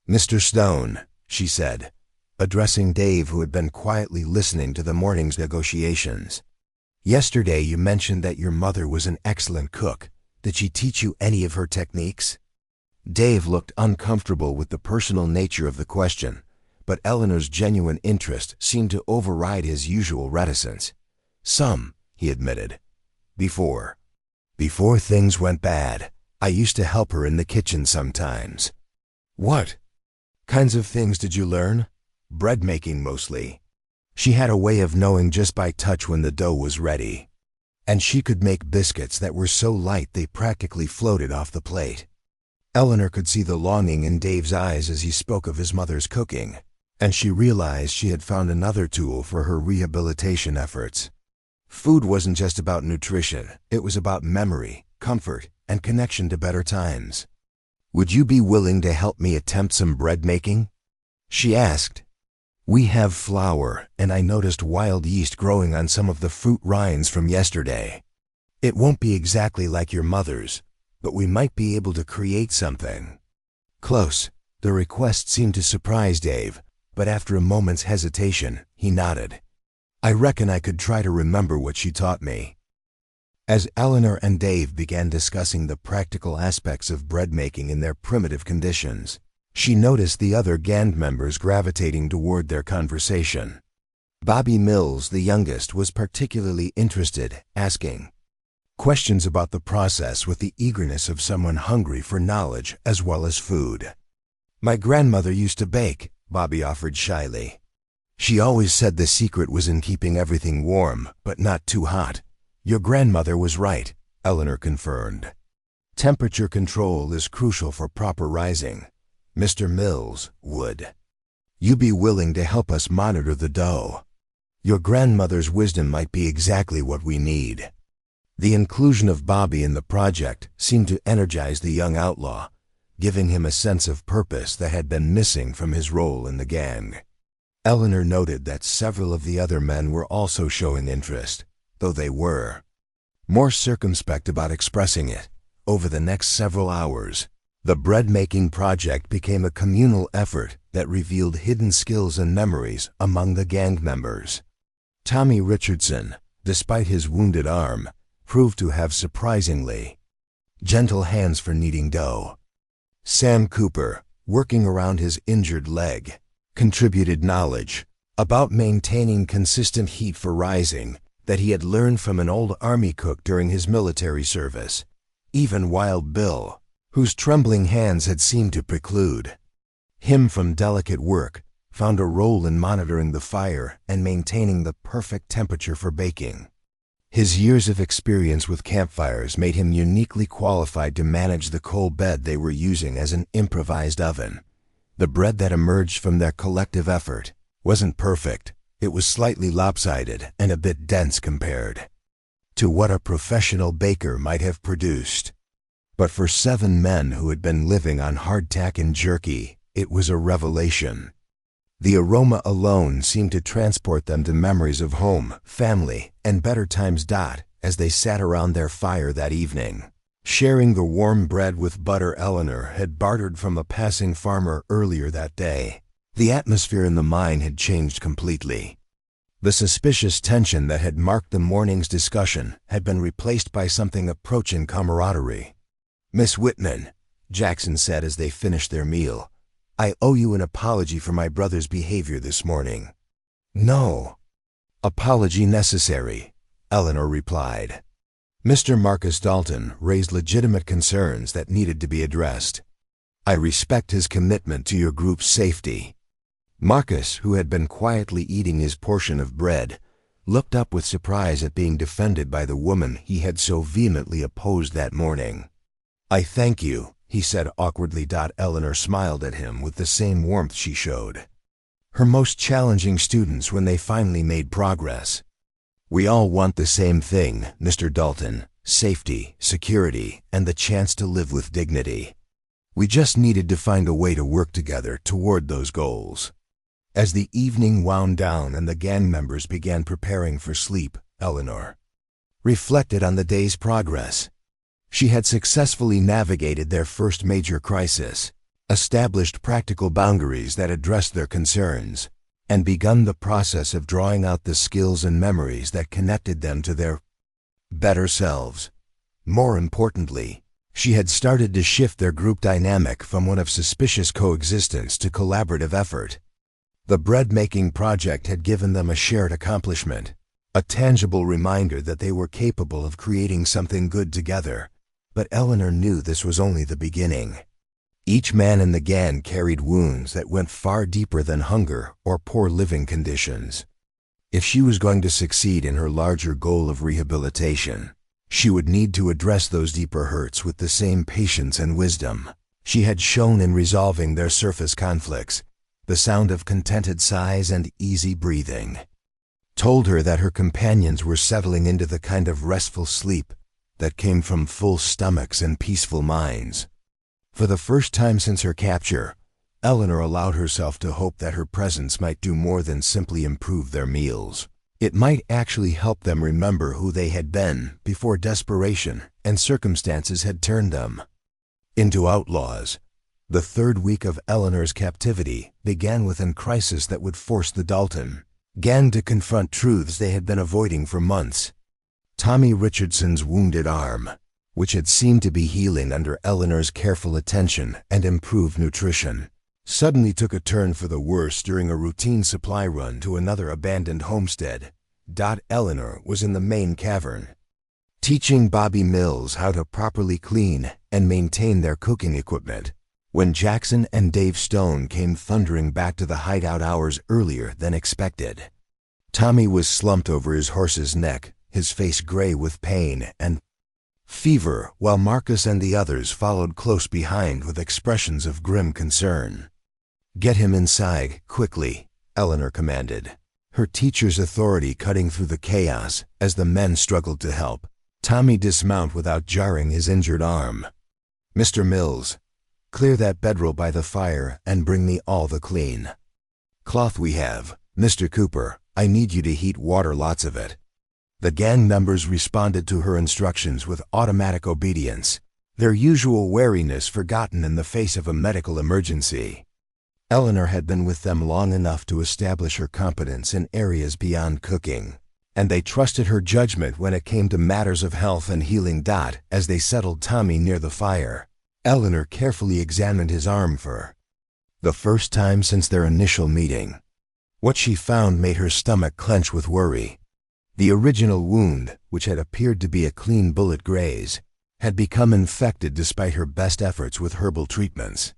Mr. Stone, she said, addressing Dave, who had been quietly listening to the morning's negotiations. Yesterday you mentioned that your mother was an excellent cook. Did she teach you any of her techniques? Dave looked uncomfortable with the personal nature of the question, but Eleanor's genuine interest seemed to override his usual reticence. Some, he admitted. Before things went bad, I used to help her in the kitchen sometimes. What kinds of things did you learn? Bread making mostly. She had a way of knowing just by touch when the dough was ready. And she could make biscuits that were so light they practically floated off the plate. Eleanor could see the longing in Dave's eyes as he spoke of his mother's cooking, and she realized she had found another tool for her rehabilitation efforts. Food wasn't just about nutrition, it was about memory, comfort, and connection to better times. Would you be willing to help me attempt some bread making? She asked. We have flour, and I noticed wild yeast growing on some of the fruit rinds from yesterday. It won't be exactly like your mother's, but we might be able to create something. Close. The request seemed to surprise Dave, but after a moment's hesitation, he nodded. I reckon I could try to remember what she taught me. As Eleanor and Dave began discussing the practical aspects of bread making in their primitive conditions, she noticed the other gang members gravitating toward their conversation. Bobby Mills, the youngest, was particularly interested, asking questions about the process with the eagerness of someone hungry for knowledge as well as food. My grandmother used to bake, Bobby offered shyly. She always said the secret was in keeping everything warm, but not too hot. Your grandmother was right, Eleanor confirmed. Temperature control is crucial for proper rising. Mr. Mills, would you be willing to help us monitor the dough? Your grandmother's wisdom might be exactly what we need. The inclusion of Bobby in the project seemed to energize the young outlaw, giving him a sense of purpose that had been missing from his role in the gang. Eleanor noted that several of the other men were also showing interest, though they were more circumspect about expressing it. Over the next several hours, the bread-making project became a communal effort that revealed hidden skills and memories among the gang members. Tommy Richardson, despite his wounded arm, proved to have surprisingly gentle hands for kneading dough. Sam Cooper, working around his injured leg, contributed knowledge about maintaining consistent heat for rising that he had learned from an old army cook during his military service. Even Wild Bill, whose trembling hands had seemed to preclude him from delicate work, found a role in monitoring the fire and maintaining the perfect temperature for baking. His years of experience with campfires made him uniquely qualified to manage the coal bed they were using as an improvised oven. The bread that emerged from their collective effort wasn't perfect. It was slightly lopsided and a bit dense compared to what a professional baker might have produced. But for 7 men who had been living on hardtack and jerky, it was a revelation. The aroma alone seemed to transport them to memories of home, family, and better times. As they sat around their fire that evening, sharing the warm bread with butter Eleanor had bartered from a passing farmer earlier that day, the atmosphere in the mine had changed completely. The suspicious tension that had marked the morning's discussion had been replaced by something approaching camaraderie. Miss Whitman, Jackson said as they finished their meal, I owe you an apology for my brother's behavior this morning. No apology necessary, Eleanor replied. Mr. Marcus Dalton raised legitimate concerns that needed to be addressed. I respect his commitment to your group's safety. Marcus, who had been quietly eating his portion of bread, looked up with surprise at being defended by the woman he had so vehemently opposed that morning. I thank you, he said awkwardly. Eleanor smiled at him with the same warmth she showed her most challenging students when they finally made progress. We all want the same thing, Mr. Dalton, safety, security, and the chance to live with dignity. We just needed to find a way to work together toward those goals. As the evening wound down and the gang members began preparing for sleep, Eleanor reflected on the day's progress. She had successfully navigated their first major crisis, established practical boundaries that addressed their concerns, and begun the process of drawing out the skills and memories that connected them to their better selves. More importantly, she had started to shift their group dynamic from one of suspicious coexistence to collaborative effort. The bread-making project had given them a shared accomplishment, a tangible reminder that they were capable of creating something good together. But Eleanor knew this was only the beginning. Each man in the gang carried wounds that went far deeper than hunger or poor living conditions. If she was going to succeed in her larger goal of rehabilitation, she would need to address those deeper hurts with the same patience and wisdom she had shown in resolving their surface conflicts. The sound of contented sighs and easy breathing told her that her companions were settling into the kind of restful sleep that came from full stomachs and peaceful minds. For the first time since her capture, Eleanor allowed herself to hope that her presence might do more than simply improve their meals. It might actually help them remember who they had been before desperation and circumstances had turned them into outlaws. The third week of Eleanor's captivity began with a crisis that would force the Dalton gang to confront truths they had been avoiding for months. Tommy Richardson's wounded arm, which had seemed to be healing under Eleanor's careful attention and improved nutrition, suddenly took a turn for the worse during a routine supply run to another abandoned homestead. Eleanor was in the main cavern, teaching Bobby Mills how to properly clean and maintain their cooking equipment, when Jackson and Dave Stone came thundering back to the hideout hours earlier than expected. Tommy was slumped over his horse's neck, his face gray with pain and fever, while Marcus and the others followed close behind with expressions of grim concern. "Get him inside, quickly," Eleanor commanded, her teacher's authority cutting through the chaos as the men struggled to help Tommy dismount without jarring his injured arm. "Mr. Mills, clear that bedroll by the fire and bring me all the clean cloth we have. Mr. Cooper, I need you to heat water, lots of it." The gang members responded to her instructions with automatic obedience, their usual wariness forgotten in the face of a medical emergency. Eleanor had been with them long enough to establish her competence in areas beyond cooking, and they trusted her judgment when it came to matters of health and healing. As they settled Tommy near the fire, Eleanor carefully examined his arm for the first time since their initial meeting. What she found made her stomach clench with worry. The original wound, which had appeared to be a clean bullet graze, had become infected despite her best efforts with herbal treatments.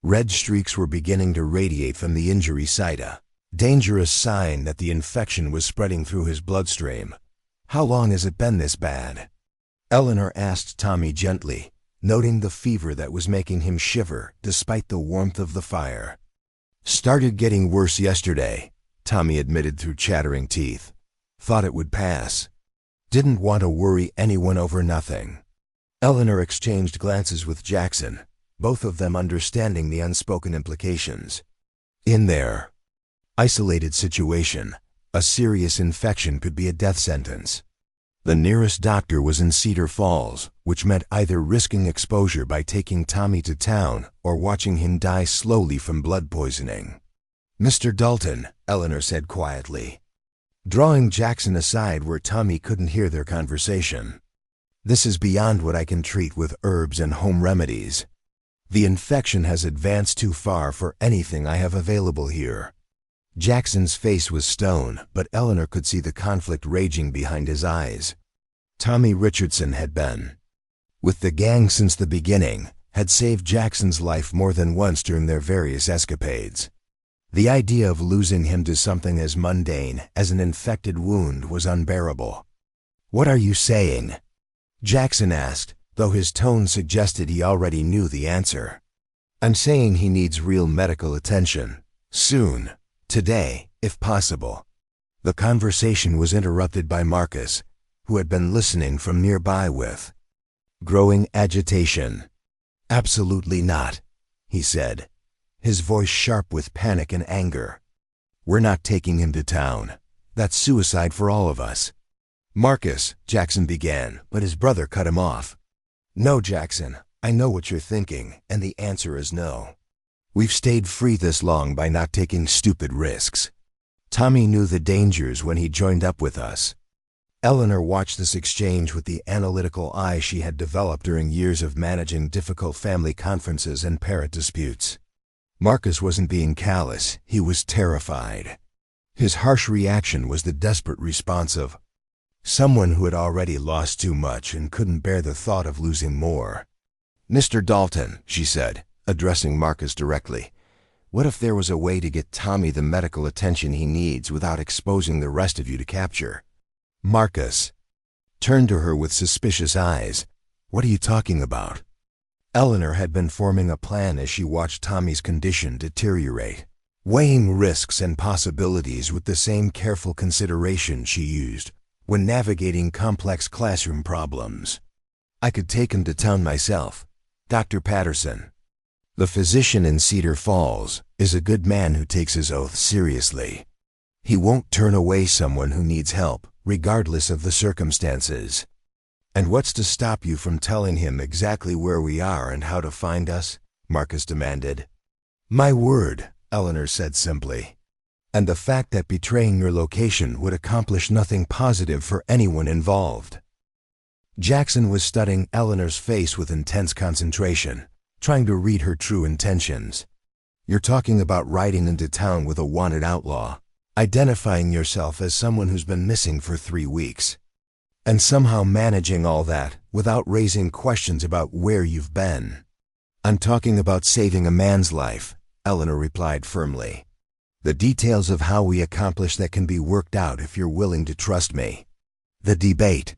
Red streaks were beginning to radiate from the injury site, a dangerous sign that the infection was spreading through his bloodstream. "How long has it been this bad?" Eleanor asked Tommy gently, noting the fever that was making him shiver despite the warmth of the fire. "Started getting worse yesterday," Tommy admitted through chattering teeth. "Thought it would pass. Didn't want to worry anyone over nothing." Eleanor exchanged glances with Jackson, both of them understanding the unspoken implications. In their isolated situation, a serious infection could be a death sentence. The nearest doctor was in Cedar Falls, which meant either risking exposure by taking Tommy to town or watching him die slowly from blood poisoning. "Mr. Dalton," Eleanor said quietly, drawing Jackson aside where Tommy couldn't hear their conversation. "This is beyond what I can treat with herbs and home remedies. The infection has advanced too far for anything I have available here." Jackson's face was stone, but Eleanor could see the conflict raging behind his eyes. Tommy Richardson had been with the gang since the beginning, had saved Jackson's life more than once during their various escapades. The idea of losing him to something as mundane as an infected wound was unbearable. "What are you saying?" Jackson asked, though his tone suggested he already knew the answer. "I'm saying he needs real medical attention. Soon. Today, if possible." The conversation was interrupted by Marcus, who had been listening from nearby with growing agitation. "Absolutely not," he said, his voice sharp with panic and anger. "We're not taking him to town. That's suicide for all of us." "Marcus," Jackson began, but his brother cut him off. "No, Jackson, I know what you're thinking, and the answer is no. We've stayed free this long by not taking stupid risks. Tommy knew the dangers when he joined up with us." Eleanor watched this exchange with the analytical eye she had developed during years of managing difficult family conferences and parent disputes. Marcus wasn't being callous, he was terrified. His harsh reaction was the desperate response of someone who had already lost too much and couldn't bear the thought of losing more. "Mr. Dalton," she said, addressing Marcus directly, "what if there was a way to get Tommy the medical attention he needs without exposing the rest of you to capture?" Marcus turned to her with suspicious eyes. "What are you talking about?" Eleanor had been forming a plan as she watched Tommy's condition deteriorate, weighing risks and possibilities with the same careful consideration she used when navigating complex classroom problems. "I could take him to town myself. Dr. Patterson, the physician in Cedar Falls, is a good man who takes his oath seriously. He won't turn away someone who needs help, regardless of the circumstances." "And what's to stop you from telling him exactly where we are and how to find us?" Marcus demanded. "My word," Eleanor said simply. "And the fact that betraying your location would accomplish nothing positive for anyone involved." Jackson was studying Eleanor's face with intense concentration, trying to read her true intentions. "You're talking about riding into town with a wanted outlaw, identifying yourself as someone who's been missing for 3 weeks, and somehow managing all that without raising questions about where you've been." "I'm talking about saving a man's life," Eleanor replied firmly. "The details of how we accomplish that can be worked out if you're willing to trust me." The debate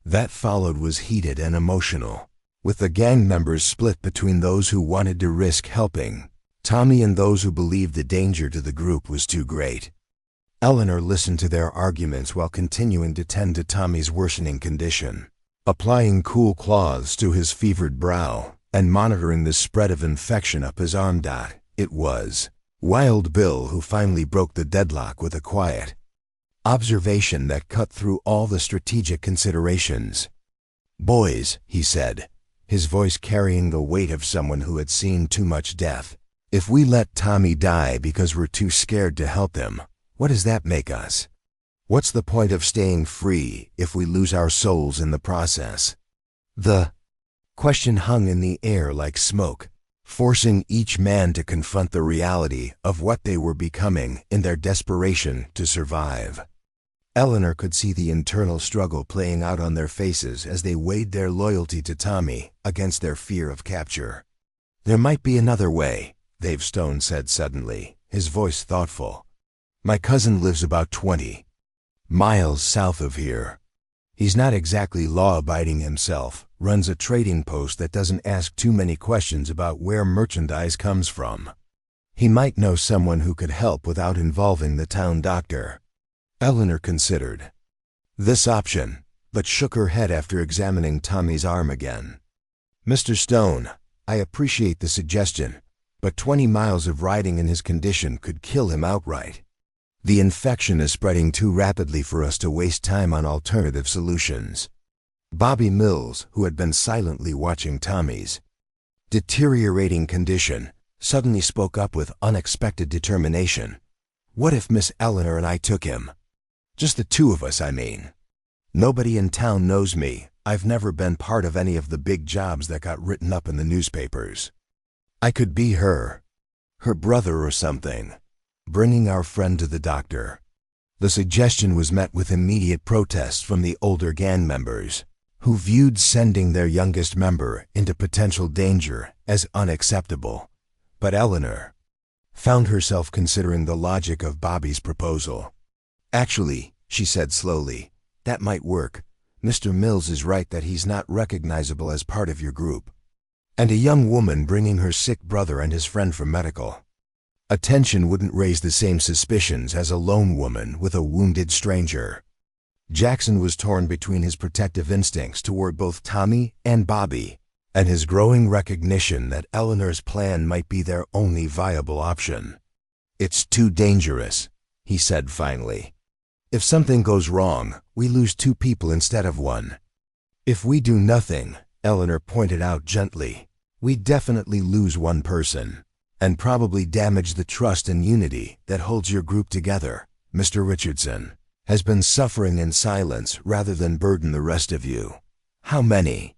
that followed was heated and emotional, with the gang members split between those who wanted to risk helping Tommy and those who believed the danger to the group was too great. Eleanor listened to their arguments while continuing to tend to Tommy's worsening condition, applying cool cloths to his fevered brow and monitoring the spread of infection up his arm. It was Wild Bill who finally broke the deadlock with a quiet observation that cut through all the strategic considerations. "Boys," he said, his voice carrying the weight of someone who had seen too much death, "if we let Tommy die because we're too scared to help him, what does that make us? What's the point of staying free if we lose our souls in the process?" The question hung in the air like smoke, forcing each man to confront the reality of what they were becoming in their desperation to survive. Eleanor could see the internal struggle playing out on their faces as they weighed their loyalty to Tommy against their fear of capture. "There might be another way," Dave Stone said suddenly, his voice thoughtful. "My cousin lives about 20 miles south of here. He's not exactly law-abiding himself, runs a trading post that doesn't ask too many questions about where merchandise comes from. He might know someone who could help without involving the town doctor." Eleanor considered this option, but shook her head after examining Tommy's arm again. "Mr. Stone, I appreciate the suggestion, but 20 miles of riding in his condition could kill him outright. The infection is spreading too rapidly for us to waste time on alternative solutions." Bobby Mills, who had been silently watching Tommy's deteriorating condition, suddenly spoke up with unexpected determination. "What if Miss Eleanor and I took him? Just the two of us, I mean. Nobody in town knows me. I've never been part of any of the big jobs that got written up in the newspapers. I could be her brother or something, bringing our friend to the doctor." The suggestion was met with immediate protests from the older gang members, who viewed sending their youngest member into potential danger as unacceptable. But Eleanor found herself considering the logic of Bobby's proposal. "Actually," she said slowly, "that might work. Mr. Mills is right that he's not recognizable as part of your group. And a young woman bringing her sick brother and his friend from medical attention wouldn't raise the same suspicions as a lone woman with a wounded stranger." Jackson was torn between his protective instincts toward both Tommy and Bobby, and his growing recognition that Eleanor's plan might be their only viable option. "It's too dangerous," he said finally. "If something goes wrong, we lose 2 people instead of 1. If we do nothing," Eleanor pointed out gently, "we definitely lose 1 person, and probably damage the trust and unity that holds your group together. Mr. Richardson has been suffering in silence rather than burden the rest of you. How many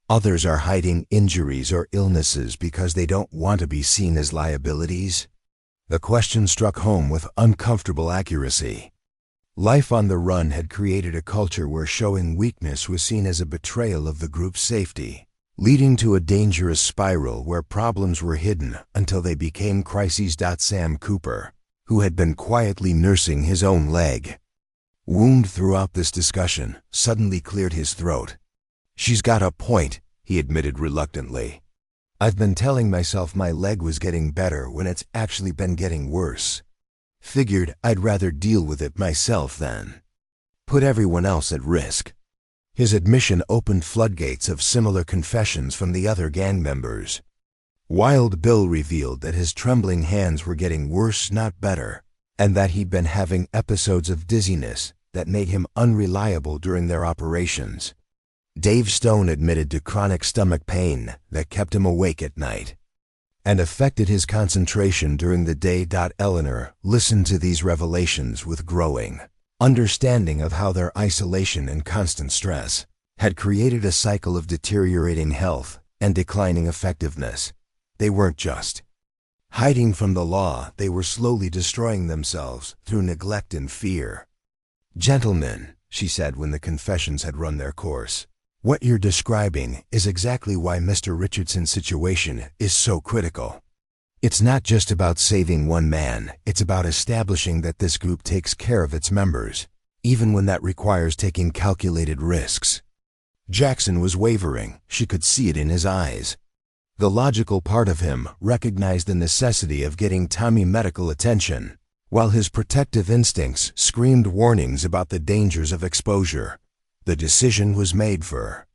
others are hiding injuries or illnesses because they don't want to be seen as liabilities?" The question struck home with uncomfortable accuracy. Life on the run had created a culture where showing weakness was seen as a betrayal of the group's safety, leading to a dangerous spiral where problems were hidden until they became crises. Sam Cooper, who had been quietly nursing his own leg wound throughout this discussion, suddenly cleared his throat. "She's got a point," he admitted reluctantly. "I've been telling myself my leg was getting better when it's actually been getting worse. Figured I'd rather deal with it myself than put everyone else at risk." His admission opened floodgates of similar confessions from the other gang members. Wild Bill revealed that his trembling hands were getting worse, not better, and that he'd been having episodes of dizziness that made him unreliable during their operations. Dave Stone admitted to chronic stomach pain that kept him awake at night and affected his concentration during the day. Eleanor listened to these revelations with growing understanding of how their isolation and constant stress had created a cycle of deteriorating health and declining effectiveness. They weren't just hiding from the law, they were slowly destroying themselves through neglect and fear. "Gentlemen," she said when the confessions had run their course, "what you're describing is exactly why Mr. Richardson's situation is so critical. It's not just about saving one man, it's about establishing that this group takes care of its members, even when that requires taking calculated risks." Jackson was wavering. She could see it in his eyes. The logical part of him recognized the necessity of getting Tommy medical attention, while his protective instincts screamed warnings about the dangers of exposure. The decision was made for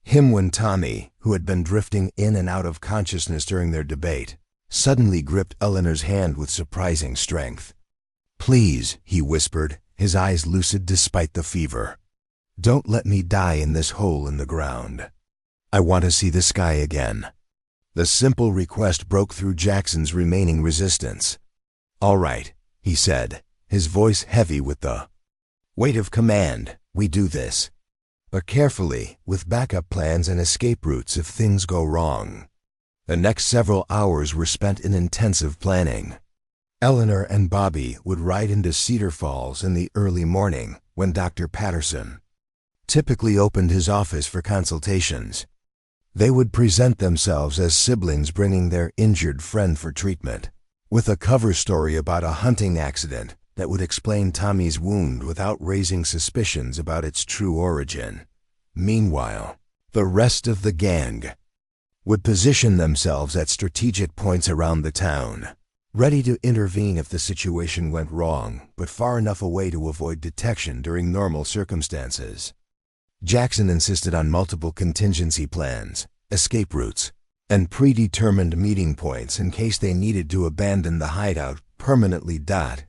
him when Tommy, who had been drifting in and out of consciousness during their debate, suddenly gripped Eleanor's hand with surprising strength. "Please," he whispered, his eyes lucid despite the fever. "Don't let me die in this hole in the ground. I want to see the sky again." The simple request broke through Jackson's remaining resistance. "All right," he said, his voice heavy with the weight of command. "We do this. But carefully, with backup plans and escape routes if things go wrong." The next several hours were spent in intensive planning. Eleanor and Bobby would ride into Cedar Falls in the early morning when Dr. Patterson typically opened his office for consultations. They would present themselves as siblings bringing their injured friend for treatment, with a cover story about a hunting accident that would explain Tommy's wound without raising suspicions about its true origin. Meanwhile, the rest of the gang would position themselves at strategic points around the town, ready to intervene if the situation went wrong, but far enough away to avoid detection during normal circumstances. Jackson insisted on multiple contingency plans, escape routes, and predetermined meeting points in case they needed to abandon the hideout permanently.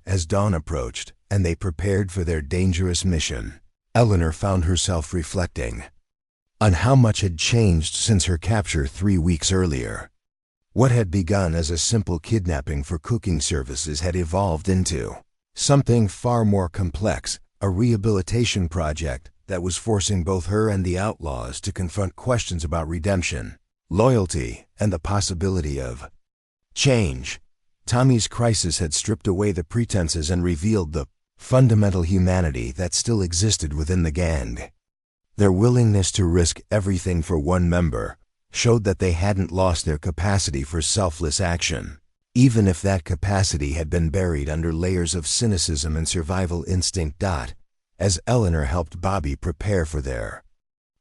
As dawn approached and they prepared for their dangerous mission, Eleanor found herself reflecting on how much had changed since her capture 3 weeks earlier. What had begun as a simple kidnapping for cooking services had evolved into something far more complex, a rehabilitation project that was forcing both her and the Outlaws to confront questions about redemption, loyalty, and the possibility of change. Tommy's crisis had stripped away the pretenses and revealed the fundamental humanity that still existed within the gang. Their willingness to risk everything for one member showed that they hadn't lost their capacity for selfless action, even if that capacity had been buried under layers of cynicism and survival instinct. As Eleanor helped Bobby prepare for their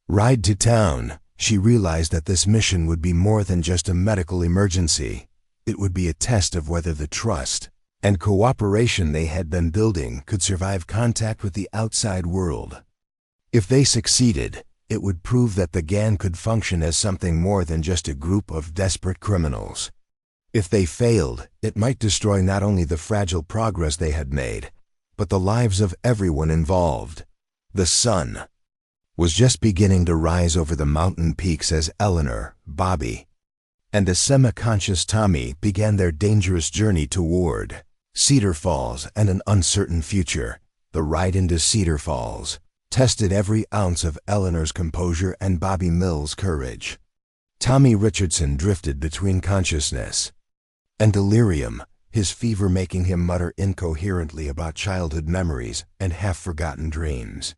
ride to town, she realized that this mission would be more than just a medical emergency. It would be a test of whether the trust and cooperation they had been building could survive contact with the outside world. If they succeeded, it would prove that the gang could function as something more than just a group of desperate criminals. If they failed, it might destroy not only the fragile progress they had made, but the lives of everyone involved. The sun was just beginning to rise over the mountain peaks as Eleanor, Bobby, and a semi-conscious Tommy began their dangerous journey toward Cedar Falls and an uncertain future. The ride into Cedar Falls tested every ounce of Eleanor's composure and Bobby Mills' courage. Tommy Richardson drifted between consciousness and delirium, his fever making him mutter incoherently about childhood memories and half-forgotten dreams.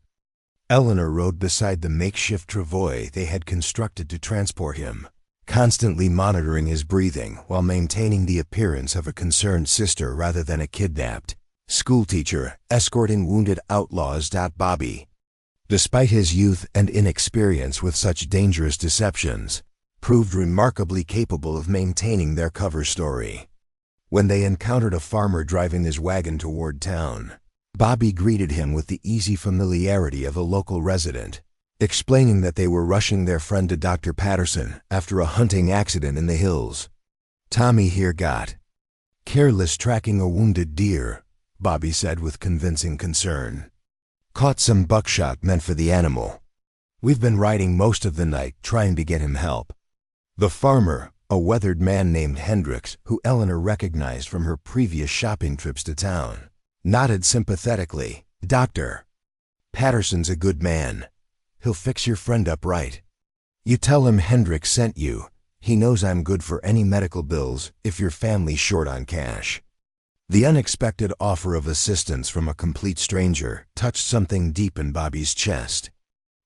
Eleanor rode beside the makeshift travois they had constructed to transport him, constantly monitoring his breathing while maintaining the appearance of a concerned sister rather than a kidnapped schoolteacher escorting wounded outlaws. Bobby, despite his youth and inexperience with such dangerous deceptions, proved remarkably capable of maintaining their cover story. When they encountered a farmer driving his wagon toward town, Bobby greeted him with the easy familiarity of a local resident, explaining that they were rushing their friend to Dr. Patterson after a hunting accident in the hills. "Tommy here got careless tracking a wounded deer," Bobby said with convincing concern. "Caught some buckshot meant for the animal. We've been riding most of the night trying to get him help." The farmer, a weathered man named Hendricks, who Eleanor recognized from her previous shopping trips to town, nodded sympathetically. "Dr. Patterson's a good man. He'll fix your friend up right. You tell him Hendricks sent you. He knows I'm good for any medical bills if your family's short on cash." The unexpected offer of assistance from a complete stranger touched something deep in Bobby's chest.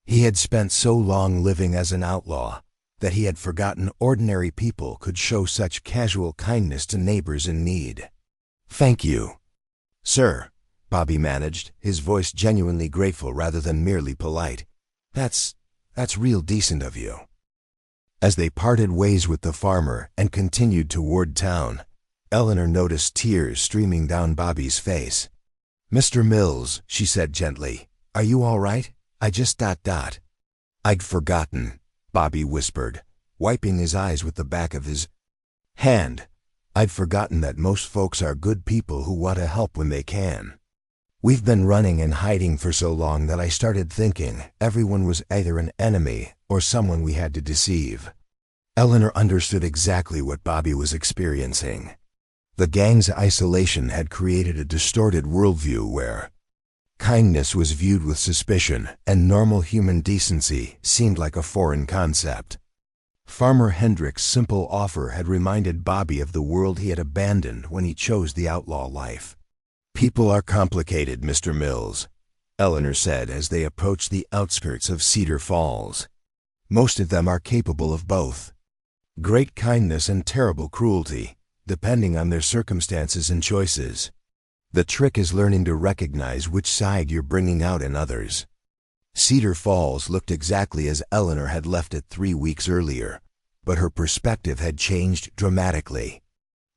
He had spent so long living as an outlaw that he had forgotten ordinary people could show such casual kindness to neighbors in need. "Thank you, sir," Bobby managed, his voice genuinely grateful rather than merely polite. That's real decent of you." As they parted ways with the farmer and continued toward town, Eleanor noticed tears streaming down Bobby's face. "Mr. Mills," she said gently, "are you all right? I just ... "I'd forgotten," Bobby whispered, wiping his eyes with the back of his hand. "I'd forgotten that most folks are good people who want to help when they can. We've been running and hiding for so long that I started thinking everyone was either an enemy or someone we had to deceive." Eleanor understood exactly what Bobby was experiencing. The gang's isolation had created a distorted worldview where kindness was viewed with suspicion and normal human decency seemed like a foreign concept. Farmer Hendrick's simple offer had reminded Bobby of the world he had abandoned when he chose the outlaw life. "People are complicated, Mr. Mills," Eleanor said as they approached the outskirts of Cedar Falls. "Most of them are capable of both great kindness and terrible cruelty, depending on their circumstances and choices. The trick is learning to recognize which side you're bringing out in others." Cedar Falls looked exactly as Eleanor had left it 3 weeks earlier, but her perspective had changed dramatically.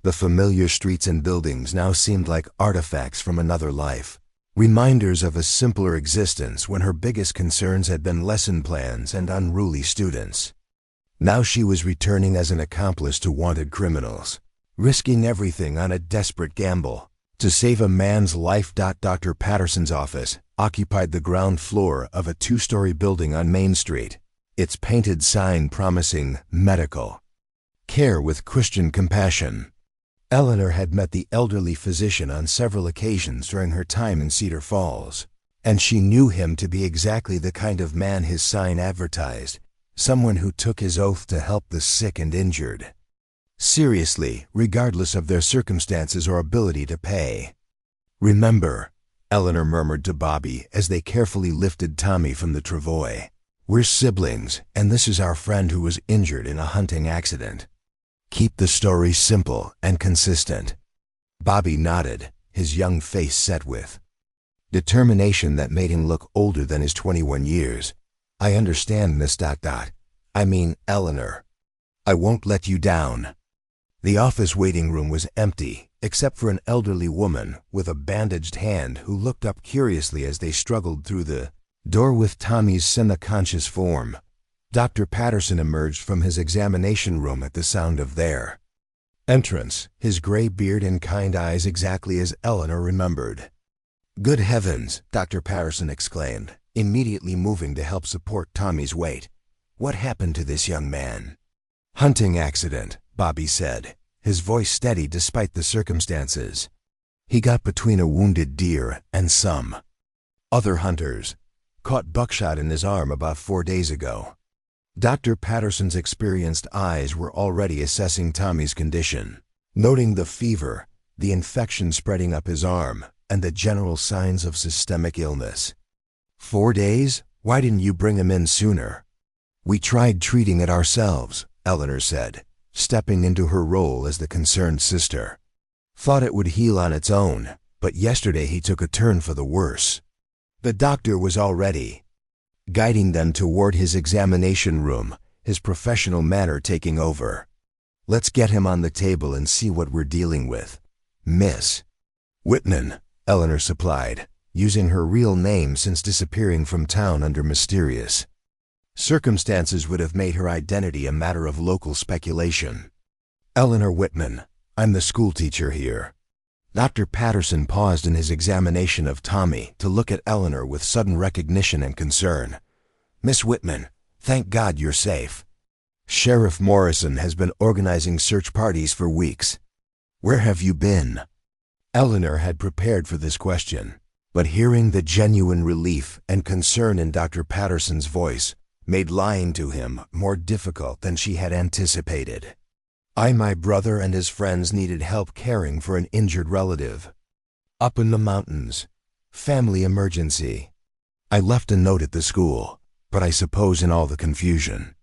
The familiar streets and buildings now seemed like artifacts from another life, reminders of a simpler existence when her biggest concerns had been lesson plans and unruly students. Now she was returning as an accomplice to wanted criminals, risking everything on a desperate gamble to save a man's life. Dr. Patterson's office occupied the ground floor of a 2-story building on Main Street, its painted sign promising medical care with Christian compassion. Eleanor had met the elderly physician on several occasions during her time in Cedar Falls, and she knew him to be exactly the kind of man his sign advertised, someone who took his oath to help the sick and injured seriously, regardless of their circumstances or ability to pay. "Remember," Eleanor murmured to Bobby as they carefully lifted Tommy from the travois, "we're siblings, and this is our friend who was injured in a hunting accident. Keep the story simple and consistent." Bobby nodded, his young face set with determination that made him look older than his 21 years. "I understand, Miss ... I mean, Eleanor. I won't let you down." The office waiting room was empty, except for an elderly woman with a bandaged hand who looked up curiously as they struggled through the door with Tommy's semi-conscious form. Dr. Patterson emerged from his examination room at the sound of their entrance, his gray beard and kind eyes exactly as Eleanor remembered. "Good heavens," Dr. Patterson exclaimed, immediately moving to help support Tommy's weight. "What happened to this young man?" "Hunting accident," Bobby said, his voice steady despite the circumstances. "He got between a wounded deer and some other hunters. Caught buckshot in his arm about 4 days ago." Dr. Patterson's experienced eyes were already assessing Tommy's condition. Noting the fever, the infection spreading up his arm, and the general signs of systemic illness. 4 days? Why didn't you bring him in sooner? We tried treating it ourselves, Eleanor said, stepping into her role as the concerned sister. Thought it would heal on its own, but yesterday he took a turn for the worse. The doctor was already guiding them toward his examination room, his professional manner taking over. Let's get him on the table and see what we're dealing with. Miss Whitman, Eleanor supplied, using her real name since disappearing from town under mysterious circumstances would have made her identity a matter of local speculation. Eleanor Whitman, I'm the schoolteacher here. Dr. Patterson paused in his examination of Tommy to look at Eleanor with sudden recognition and concern. Miss Whitman, thank God you're safe. Sheriff Morrison has been organizing search parties for weeks. Where have you been? Eleanor had prepared for this question, but hearing the genuine relief and concern in Dr. Patterson's voice made lying to him more difficult than she had anticipated. My brother and his friends needed help caring for an injured relative. Up in the mountains. Family emergency. I left a note at the school, but I suppose in all the confusion.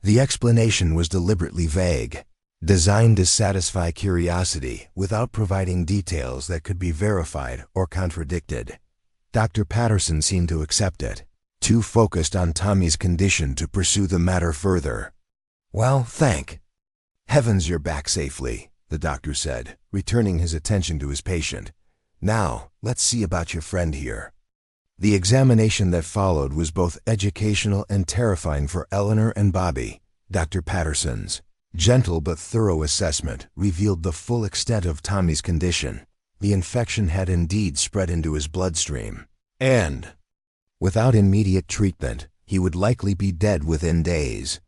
The explanation was deliberately vague, designed to satisfy curiosity without providing details that could be verified or contradicted. Dr. Patterson seemed to accept it, too focused on Tommy's condition to pursue the matter further. Well, thank heavens you're back safely, the doctor said, returning his attention to his patient. Now, let's see about your friend here. The examination that followed was both educational and terrifying for Eleanor and Bobby. Dr. Patterson's gentle but thorough assessment revealed the full extent of Tommy's condition. The infection had indeed spread into his bloodstream, and without immediate treatment, he would likely be dead within days.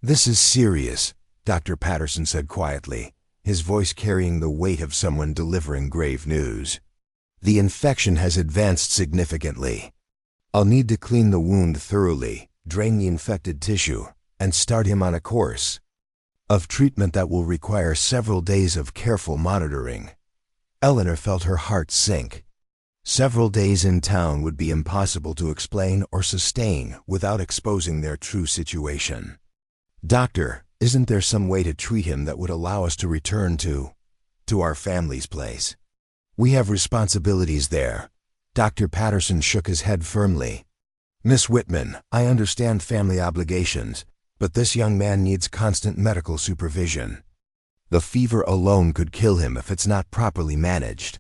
This is serious, Dr. Patterson said quietly, his voice carrying the weight of someone delivering grave news. The infection has advanced significantly. I'll need to clean the wound thoroughly, drain the infected tissue, and start him on a course of treatment that will require several days of careful monitoring. Eleanor felt her heart sink. Several days in town would be impossible to explain or sustain without exposing their true situation. Doctor, isn't there some way to treat him that would allow us to return to our family's place? We have responsibilities there. Dr. Patterson shook his head firmly. Miss Whitman, I understand family obligations, but this young man needs constant medical supervision. The fever alone could kill him if it's not properly managed.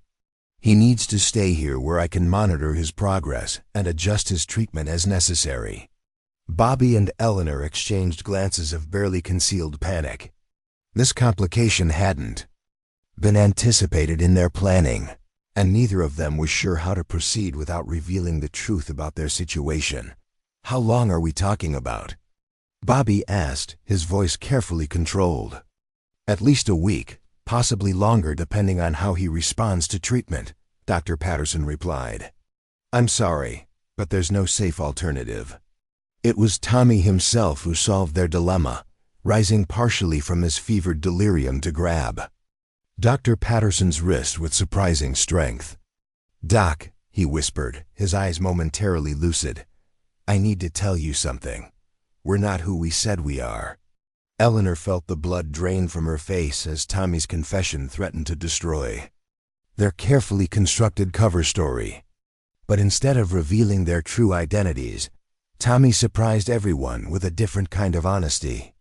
He needs to stay here where I can monitor his progress and adjust his treatment as necessary. Bobby and Eleanor exchanged glances of barely concealed panic. This complication hadn't been anticipated in their planning, and neither of them was sure how to proceed without revealing the truth about their situation. How long are we talking about? Bobby asked, his voice carefully controlled. At least a week, possibly longer depending on how he responds to treatment, Dr. Patterson replied. I'm sorry, but there's no safe alternative. It was Tommy himself who solved their dilemma, rising partially from his fevered delirium to grab Dr. Patterson's wrist with surprising strength. Doc, he whispered, his eyes momentarily lucid, I need to tell you something. We're not who we said we are. Eleanor felt the blood drain from her face as Tommy's confession threatened to destroy their carefully constructed cover story. But instead of revealing their true identities, Tommy surprised everyone with a different kind of honesty.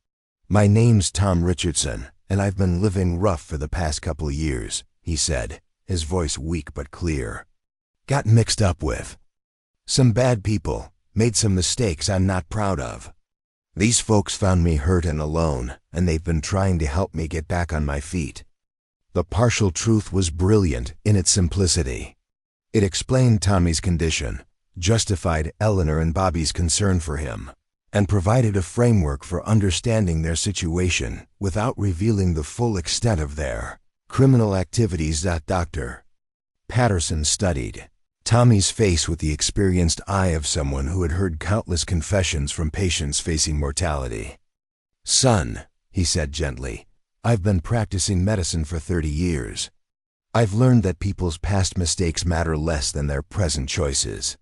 My name's Tom Richardson, and I've been living rough for the past couple years, he said, his voice weak but clear. Got mixed up with some bad people, made some mistakes I'm not proud of. These folks found me hurt and alone, and they've been trying to help me get back on my feet. The partial truth was brilliant in its simplicity. It explained Tommy's condition, justified Eleanor and Bobby's concern for him, and provided a framework for understanding their situation without revealing the full extent of their criminal activities. Dr. Patterson studied Tommy's face with the experienced eye of someone who had heard countless confessions from patients facing mortality. Son, he said gently, I've been practicing medicine for 30 years. I've learned that people's past mistakes matter less than their present choices.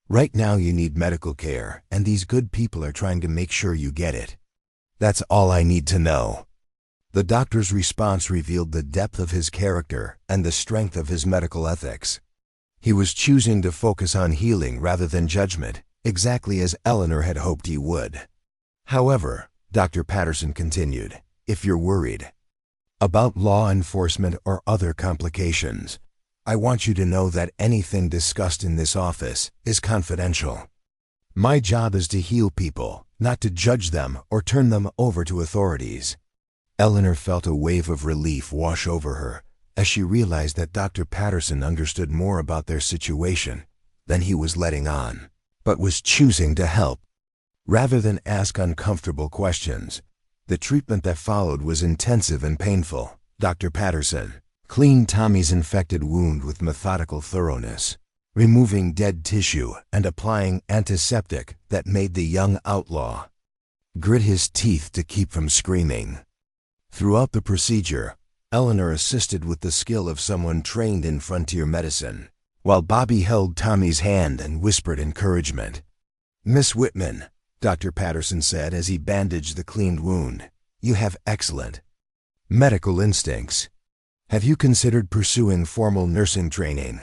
Right now you need medical care, and these good people are trying to make sure you get it. That's all I need to know." The doctor's response revealed the depth of his character and the strength of his medical ethics. He was choosing to focus on healing rather than judgment, exactly as Eleanor had hoped he would. "However," Dr. Patterson continued, "if you're worried about law enforcement or other complications, I want you to know that anything discussed in this office is confidential. My job is to heal people, not to judge them or turn them over to authorities." Eleanor felt a wave of relief wash over her as she realized that Dr. Patterson understood more about their situation than he was letting on, but was choosing to help. Rather than ask uncomfortable questions, the treatment that followed was intensive and painful. Dr. Patterson cleaned Tommy's infected wound with methodical thoroughness, removing dead tissue and applying antiseptic that made the young outlaw grit his teeth to keep from screaming. Throughout the procedure, Eleanor assisted with the skill of someone trained in frontier medicine, while Bobby held Tommy's hand and whispered encouragement. "Miss Whitman," Dr. Patterson said as he bandaged the cleaned wound, "you have excellent medical instincts. Have you considered pursuing formal nursing training?"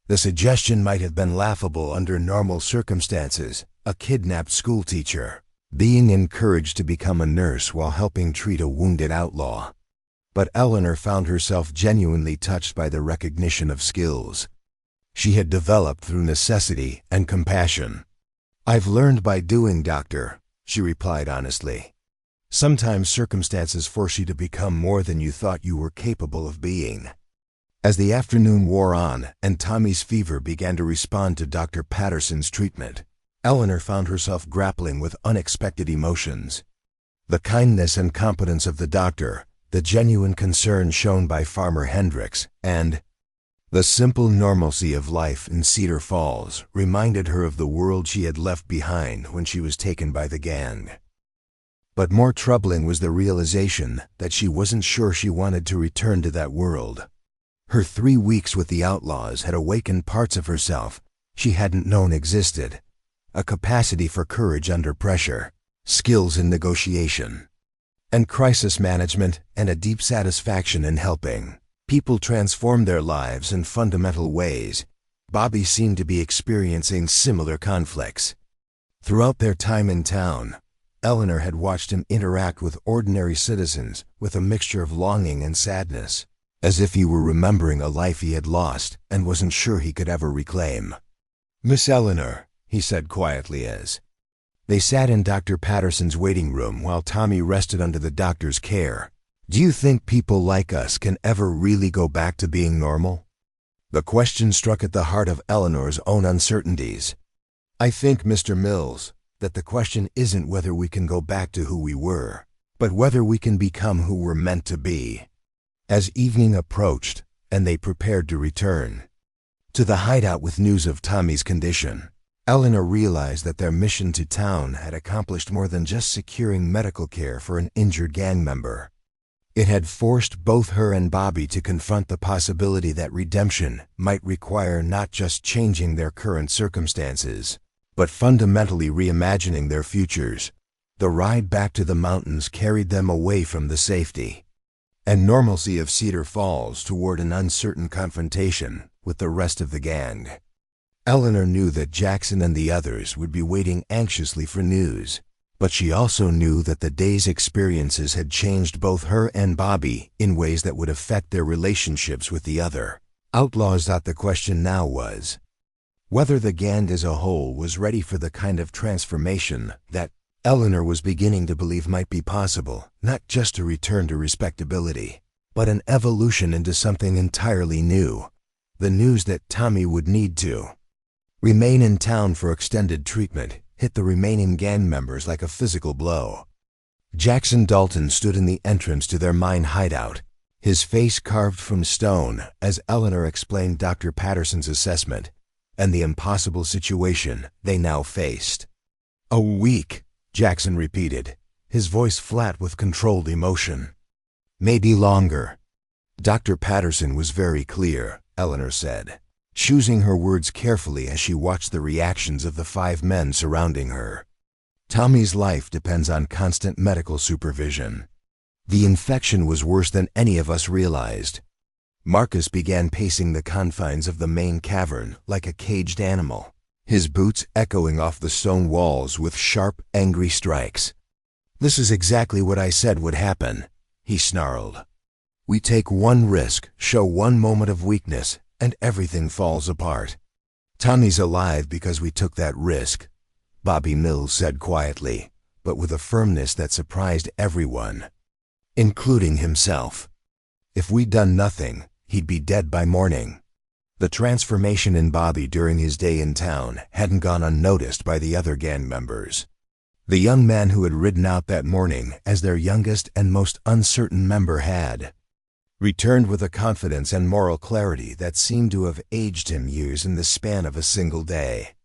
The suggestion might have been laughable under normal circumstances, a kidnapped schoolteacher being encouraged to become a nurse while helping treat a wounded outlaw. But Eleanor found herself genuinely touched by the recognition of skills she had developed through necessity and compassion. "I've learned by doing, doctor," she replied honestly. "Sometimes circumstances force you to become more than you thought you were capable of being." As the afternoon wore on and Tommy's fever began to respond to Dr. Patterson's treatment, Eleanor found herself grappling with unexpected emotions. The kindness and competence of the doctor, the genuine concern shown by Farmer Hendricks, and the simple normalcy of life in Cedar Falls reminded her of the world she had left behind when she was taken by the gang. But more troubling was the realization that she wasn't sure she wanted to return to that world. Her 3 weeks with the Outlaws had awakened parts of herself she hadn't known existed: a capacity for courage under pressure, skills in negotiation and crisis management, and a deep satisfaction in helping people transform their lives in fundamental ways. Bobby seemed to be experiencing similar conflicts. Throughout their time in town, Eleanor had watched him interact with ordinary citizens with a mixture of longing and sadness, as if he were remembering a life he had lost and wasn't sure he could ever reclaim. "Miss Eleanor," he said quietly as they sat in Dr. Patterson's waiting room while Tommy rested under the doctor's care, "do you think people like us can ever really go back to being normal?" The question struck at the heart of Eleanor's own uncertainties. "I think, Mr. Mills, that the question isn't whether we can go back to who we were, but whether we can become who we're meant to be." As evening approached and they prepared to return to the hideout with news of Tommy's condition, Eleanor realized that their mission to town had accomplished more than just securing medical care for an injured gang member. It had forced both her and Bobby to confront the possibility that redemption might require not just changing their current circumstances, but fundamentally reimagining their futures. The ride back to the mountains carried them away from the safety and normalcy of Cedar Falls toward an uncertain confrontation with the rest of the gang. Eleanor knew that Jackson and the others would be waiting anxiously for news, but she also knew that the day's experiences had changed both her and Bobby in ways that would affect their relationships with the other outlaws. The question now was whether the gang as a whole was ready for the kind of transformation that Eleanor was beginning to believe might be possible, not just a return to respectability, but an evolution into something entirely new. The news that Tommy would need to remain in town for extended treatment hit the remaining gang members like a physical blow. Jackson Dalton stood in the entrance to their mine hideout, his face carved from stone as Eleanor explained Dr. Patterson's assessment and the impossible situation they now faced. "A week," Jackson repeated, his voice flat with controlled emotion. "Maybe longer." Dr. Patterson was very clear, Eleanor said, choosing her words carefully as she watched the reactions of the 5 men surrounding her. Tommy's life depends on constant medical supervision. The infection was worse than any of us realized. Marcus began pacing the confines of the main cavern like a caged animal, his boots echoing off the stone walls with sharp, angry strikes. "This is exactly what I said would happen," he snarled. "We take one risk, show one moment of weakness, and everything falls apart. Tommy's alive because we took that risk," Bobby Mills said quietly, but with a firmness that surprised everyone, including himself. "If we'd done nothing, he'd be dead by morning." The transformation in Bobby during his day in town hadn't gone unnoticed by the other gang members. The young man who had ridden out that morning as their youngest and most uncertain member had returned with a confidence and moral clarity that seemed to have aged him years in the span of a single day.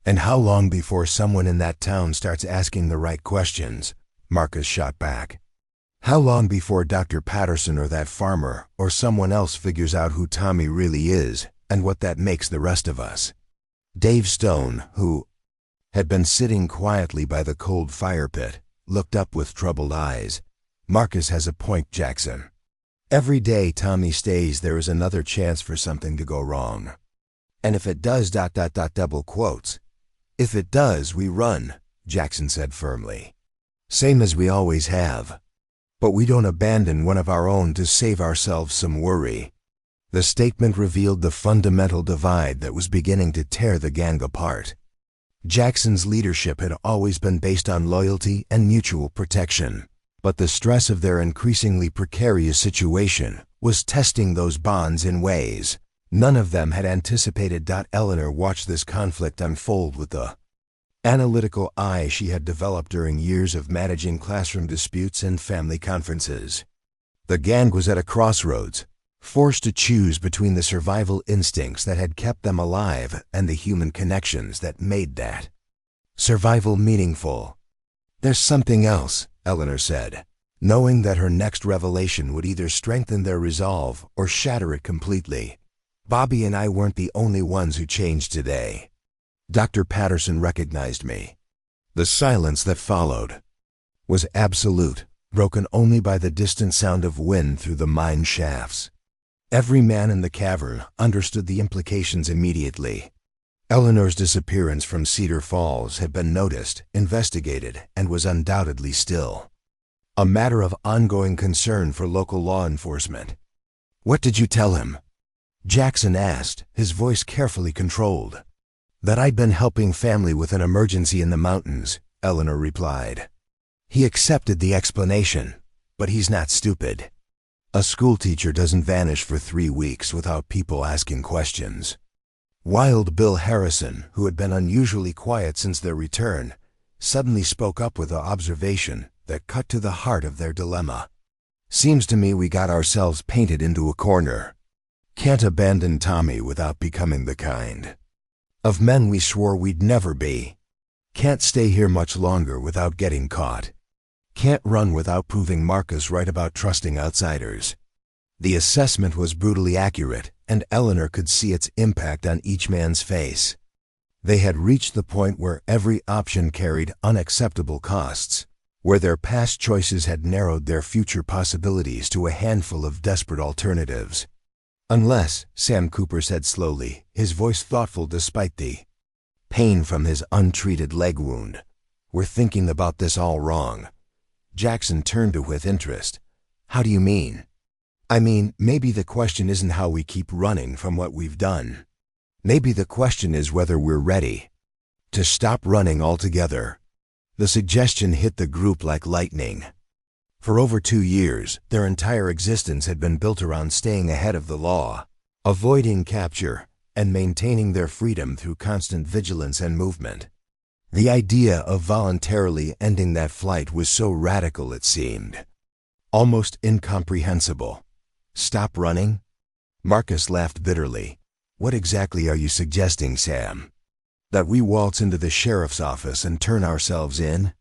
"And how long before someone in that town starts asking the right questions?" Marcus shot back. "How long before Dr. Patterson or that farmer or someone else figures out who Tommy really is and what that makes the rest of us?" Dave Stone, who had been sitting quietly by the cold fire pit, looked up with troubled eyes. "Marcus has a point, Jackson. Every day Tommy stays, there is another chance for something to go wrong. And if it does, double quotes, if it does, we run," Jackson said firmly. "Same as we always have. But we don't abandon one of our own to save ourselves some worry." The statement revealed the fundamental divide that was beginning to tear the gang apart. Jackson's leadership had always been based on loyalty and mutual protection, but the stress of their increasingly precarious situation was testing those bonds in ways none of them had anticipated. Eleanor watched this conflict unfold with the analytical eye she had developed during years of managing classroom disputes and family conferences. The gang was at a crossroads, forced to choose between the survival instincts that had kept them alive and the human connections that made that survival meaningful. "There's something else," Eleanor said, knowing that her next revelation would either strengthen their resolve or shatter it completely. "Bobby and I weren't the only ones who changed today. Dr. Patterson recognized me." The silence that followed was absolute, broken only by the distant sound of wind through the mine shafts. Every man in the cavern understood the implications immediately. Eleanor's disappearance from Cedar Falls had been noticed, investigated, and was undoubtedly still a matter of ongoing concern for local law enforcement. "What did you tell him?" Jackson asked, his voice carefully controlled. "That I'd been helping family with an emergency in the mountains," Eleanor replied. "He accepted the explanation, but he's not stupid. A schoolteacher doesn't vanish for 3 weeks without people asking questions." Wild Bill Harrison, who had been unusually quiet since their return, suddenly spoke up with an observation that cut to the heart of their dilemma. "Seems to me we got ourselves painted into a corner. Can't abandon Tommy without becoming the kind of men we swore we'd never be. Can't stay here much longer without getting caught. Can't run without proving Marcus right about trusting outsiders." The assessment was brutally accurate, and Eleanor could see its impact on each man's face. They had reached the point where every option carried unacceptable costs, where their past choices had narrowed their future possibilities to a handful of desperate alternatives. "Unless," Sam Cooper said slowly, his voice thoughtful despite the pain from his untreated leg wound, "we're thinking about this all wrong." Jackson turned to with interest. "How do you mean?" "I mean, maybe the question isn't how we keep running from what we've done. Maybe the question is whether we're ready to stop running altogether." The suggestion hit the group like lightning. For over 2 years, their entire existence had been built around staying ahead of the law, avoiding capture, and maintaining their freedom through constant vigilance and movement. The idea of voluntarily ending that flight was so radical it seemed almost incomprehensible. "Stop running?" Marcus laughed bitterly. "What exactly are you suggesting, Sam? That we waltz into the sheriff's office and turn ourselves in?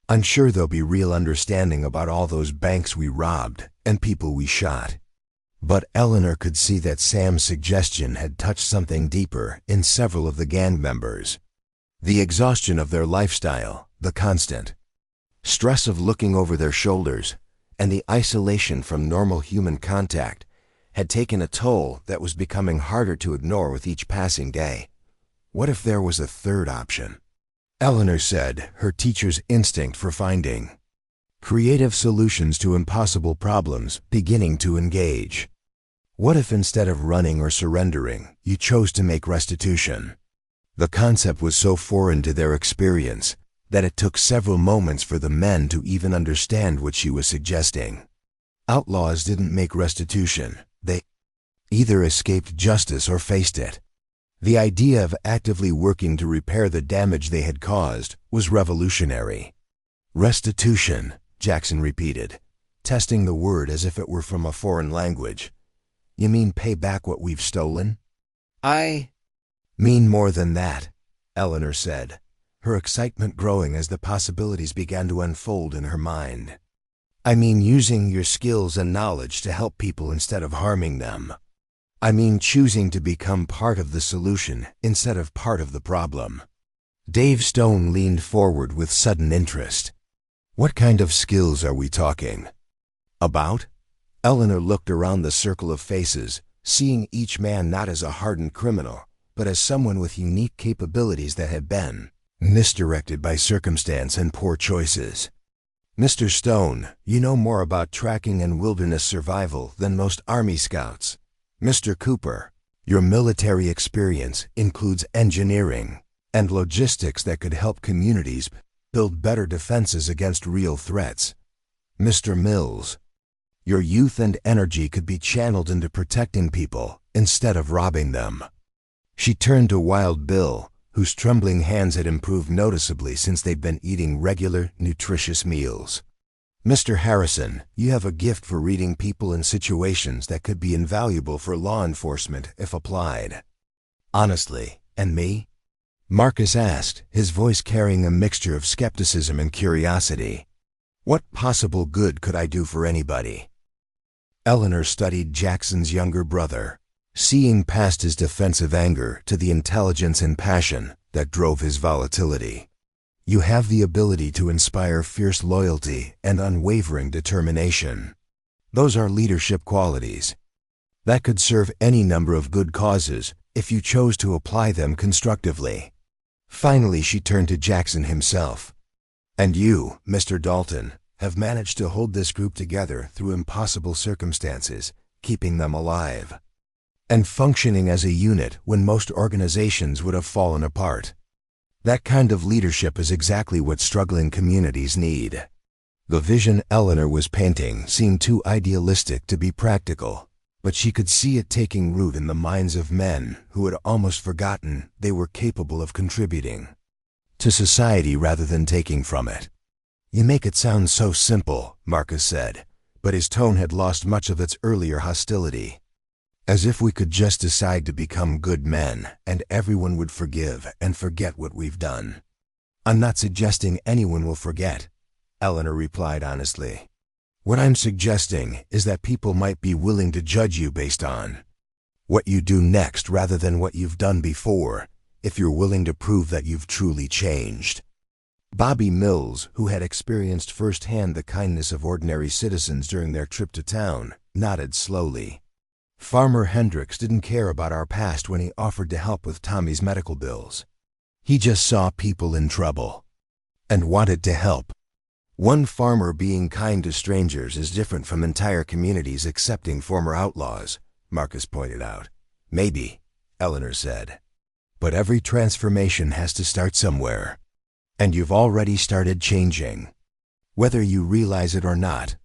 I'm sure there'll be real understanding about all those banks we robbed and people we shot. But Eleanor could see that Sam's suggestion had touched something deeper in several of the gang members. The exhaustion of their lifestyle, the constant stress of looking over their shoulders, and the isolation from normal human contact had taken a toll that was becoming harder to ignore with each passing day. What if there was a third option? Eleanor said, her teacher's instinct for finding creative solutions to impossible problems beginning to engage. What if instead of running or surrendering, you chose to make restitution? The concept was so foreign to their experience that it took several moments for the men to even understand what she was suggesting. Outlaws didn't make restitution. They either escaped justice or faced it. The idea of actively working to repair the damage they had caused was revolutionary. Restitution, Jackson repeated, testing the word as if it were from a foreign language. You mean pay back what we've stolen? I mean more than that, Eleanor said, her excitement growing as the possibilities began to unfold in her mind. I mean using your skills and knowledge to help people instead of harming them. I mean choosing to become part of the solution instead of part of the problem. Dave Stone leaned forward with sudden interest. What kind of skills are we talking about? Eleanor looked around the circle of faces, seeing each man not as a hardened criminal, but as someone with unique capabilities that had been misdirected by circumstance and poor choices. Mr. Stone, you know more about tracking and wilderness survival than most Army scouts. Mr. Cooper, your military experience includes engineering and logistics that could help communities build better defenses against real threats. Mr. Mills, your youth and energy could be channeled into protecting people instead of robbing them. She turned to Wild Bill, whose trembling hands had improved noticeably since they'd been eating regular, nutritious meals. Mr. Harrison, you have a gift for reading people in situations that could be invaluable for law enforcement if applied. Honestly, and me? Marcus asked, his voice carrying a mixture of skepticism and curiosity. What possible good could I do for anybody? Eleanor studied Jackson's younger brother, seeing past his defensive anger to the intelligence and passion that drove his volatility. You have the ability to inspire fierce loyalty and unwavering determination. Those are leadership qualities that could serve any number of good causes if you chose to apply them constructively. Finally, she turned to Jackson himself. And you, Mr. Dalton, have managed to hold this group together through impossible circumstances, keeping them alive and functioning as a unit when most organizations would have fallen apart. That kind of leadership is exactly what struggling communities need. The vision Eleanor was painting seemed too idealistic to be practical, but she could see it taking root in the minds of men who had almost forgotten they were capable of contributing to society rather than taking from it. You make it sound so simple, Marcus said, but his tone had lost much of its earlier hostility. As if we could just decide to become good men and everyone would forgive and forget what we've done. I'm not suggesting anyone will forget, Eleanor replied honestly. What I'm suggesting is that people might be willing to judge you based on what you do next rather than what you've done before, if you're willing to prove that you've truly changed. Bobby Mills, who had experienced firsthand the kindness of ordinary citizens during their trip to town, nodded slowly. Farmer Hendricks didn't care about our past when he offered to help with Tommy's medical bills. He just saw people in trouble and wanted to help. One farmer being kind to strangers is different from entire communities accepting former outlaws, Marcus pointed out. Maybe, Eleanor said. But every transformation has to start somewhere. And you've already started changing, whether you realize it or not.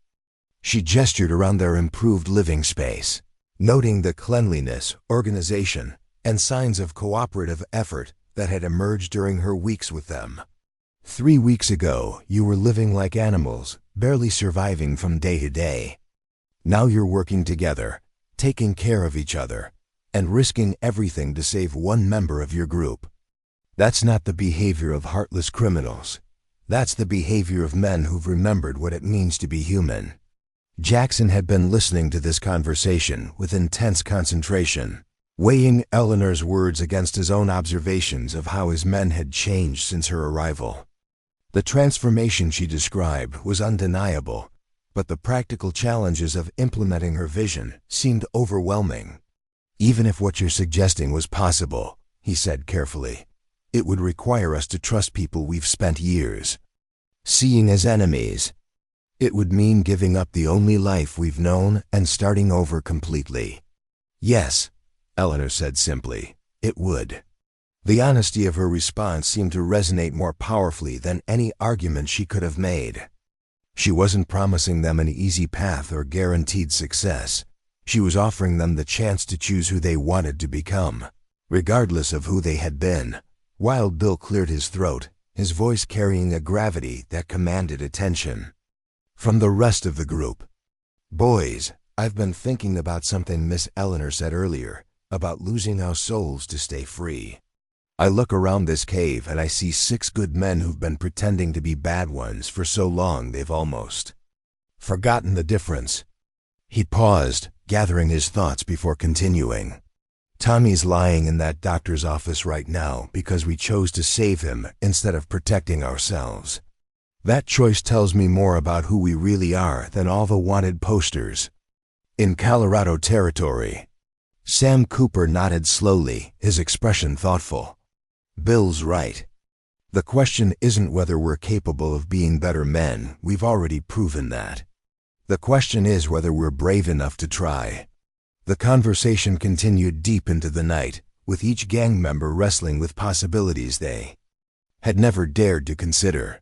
She gestured around their improved living space, noting the cleanliness, organization, and signs of cooperative effort that had emerged during her weeks with them. 3 weeks ago, you were living like animals, barely surviving from day to day. Now you're working together, taking care of each other, and risking everything to save one member of your group. That's not the behavior of heartless criminals. That's the behavior of men who've remembered what it means to be human. Jackson had been listening to this conversation with intense concentration, weighing Eleanor's words against his own observations of how his men had changed since her arrival. The transformation she described was undeniable, but the practical challenges of implementing her vision seemed overwhelming. "Even if what you're suggesting was possible," he said carefully, "it would require us to trust people we've spent years seeing as enemies. It would mean giving up the only life we've known and starting over completely." "Yes," Eleanor said simply, "it would." The honesty of her response seemed to resonate more powerfully than any argument she could have made. She wasn't promising them an easy path or guaranteed success. She was offering them the chance to choose who they wanted to become, regardless of who they had been. Wild Bill cleared his throat, his voice carrying a gravity that commanded attention from the rest of the group. "Boys, I've been thinking about something Miss Eleanor said earlier, about losing our souls to stay free. I look around this cave and I see 6 good men who've been pretending to be bad ones for so long they've almost forgotten the difference." He paused, gathering his thoughts before continuing. "Tommy's lying in that doctor's office right now because we chose to save him instead of protecting ourselves. That choice tells me more about who we really are than all the wanted posters in Colorado territory." Sam Cooper nodded slowly, his expression thoughtful. "Bill's right. The question isn't whether we're capable of being better men, we've already proven that. The question is whether we're brave enough to try." The conversation continued deep into the night, with each gang member wrestling with possibilities they had never dared to consider.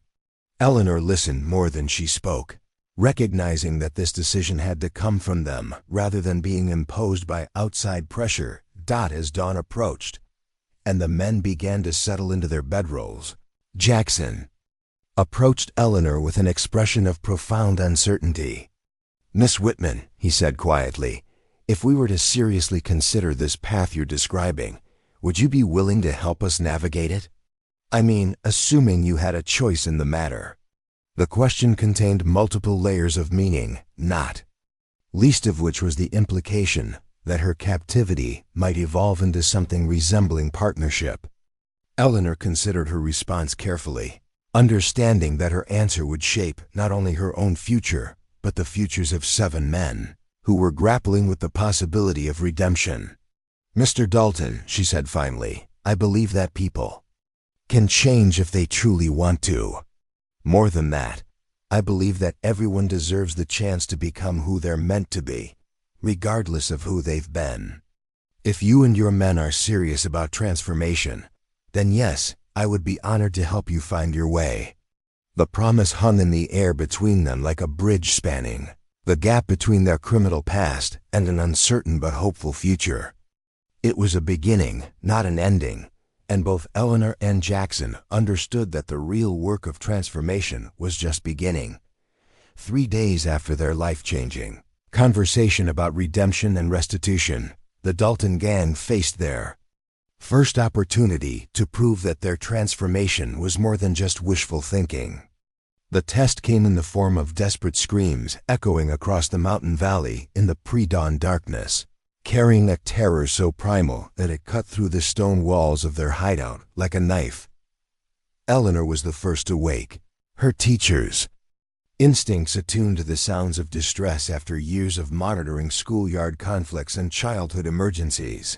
Eleanor listened more than she spoke, recognizing that this decision had to come from them rather than being imposed by outside pressure. As dawn approached, and the men began to settle into their bedrolls, Jackson approached Eleanor with an expression of profound uncertainty. "Miss Whitman," he said quietly, "if we were to seriously consider this path you're describing, would you be willing to help us navigate it? I mean, assuming you had a choice in the matter." The question contained multiple layers of meaning, not least of which was the implication that her captivity might evolve into something resembling partnership. Eleanor considered her response carefully, understanding that her answer would shape not only her own future, but the futures of 7 men who were grappling with the possibility of redemption. "Mr. Dalton," she said finally, "I believe that people can change if they truly want to. More than that, I believe that everyone deserves the chance to become who they're meant to be, regardless of who they've been. If you and your men are serious about transformation, then yes, I would be honored to help you find your way." The promise hung in the air between them like a bridge spanning the gap between their criminal past and an uncertain but hopeful future. It was a beginning, not an ending, and both Eleanor and Jackson understood that the real work of transformation was just beginning. 3 days after their life-changing conversation about redemption and restitution, the Dalton gang faced their first opportunity to prove that their transformation was more than just wishful thinking. The test came in the form of desperate screams echoing across the mountain valley in the pre-dawn darkness, carrying a terror so primal that it cut through the stone walls of their hideout like a knife. Eleanor was the first to wake, her teachers' instincts attuned to the sounds of distress after years of monitoring schoolyard conflicts and childhood emergencies.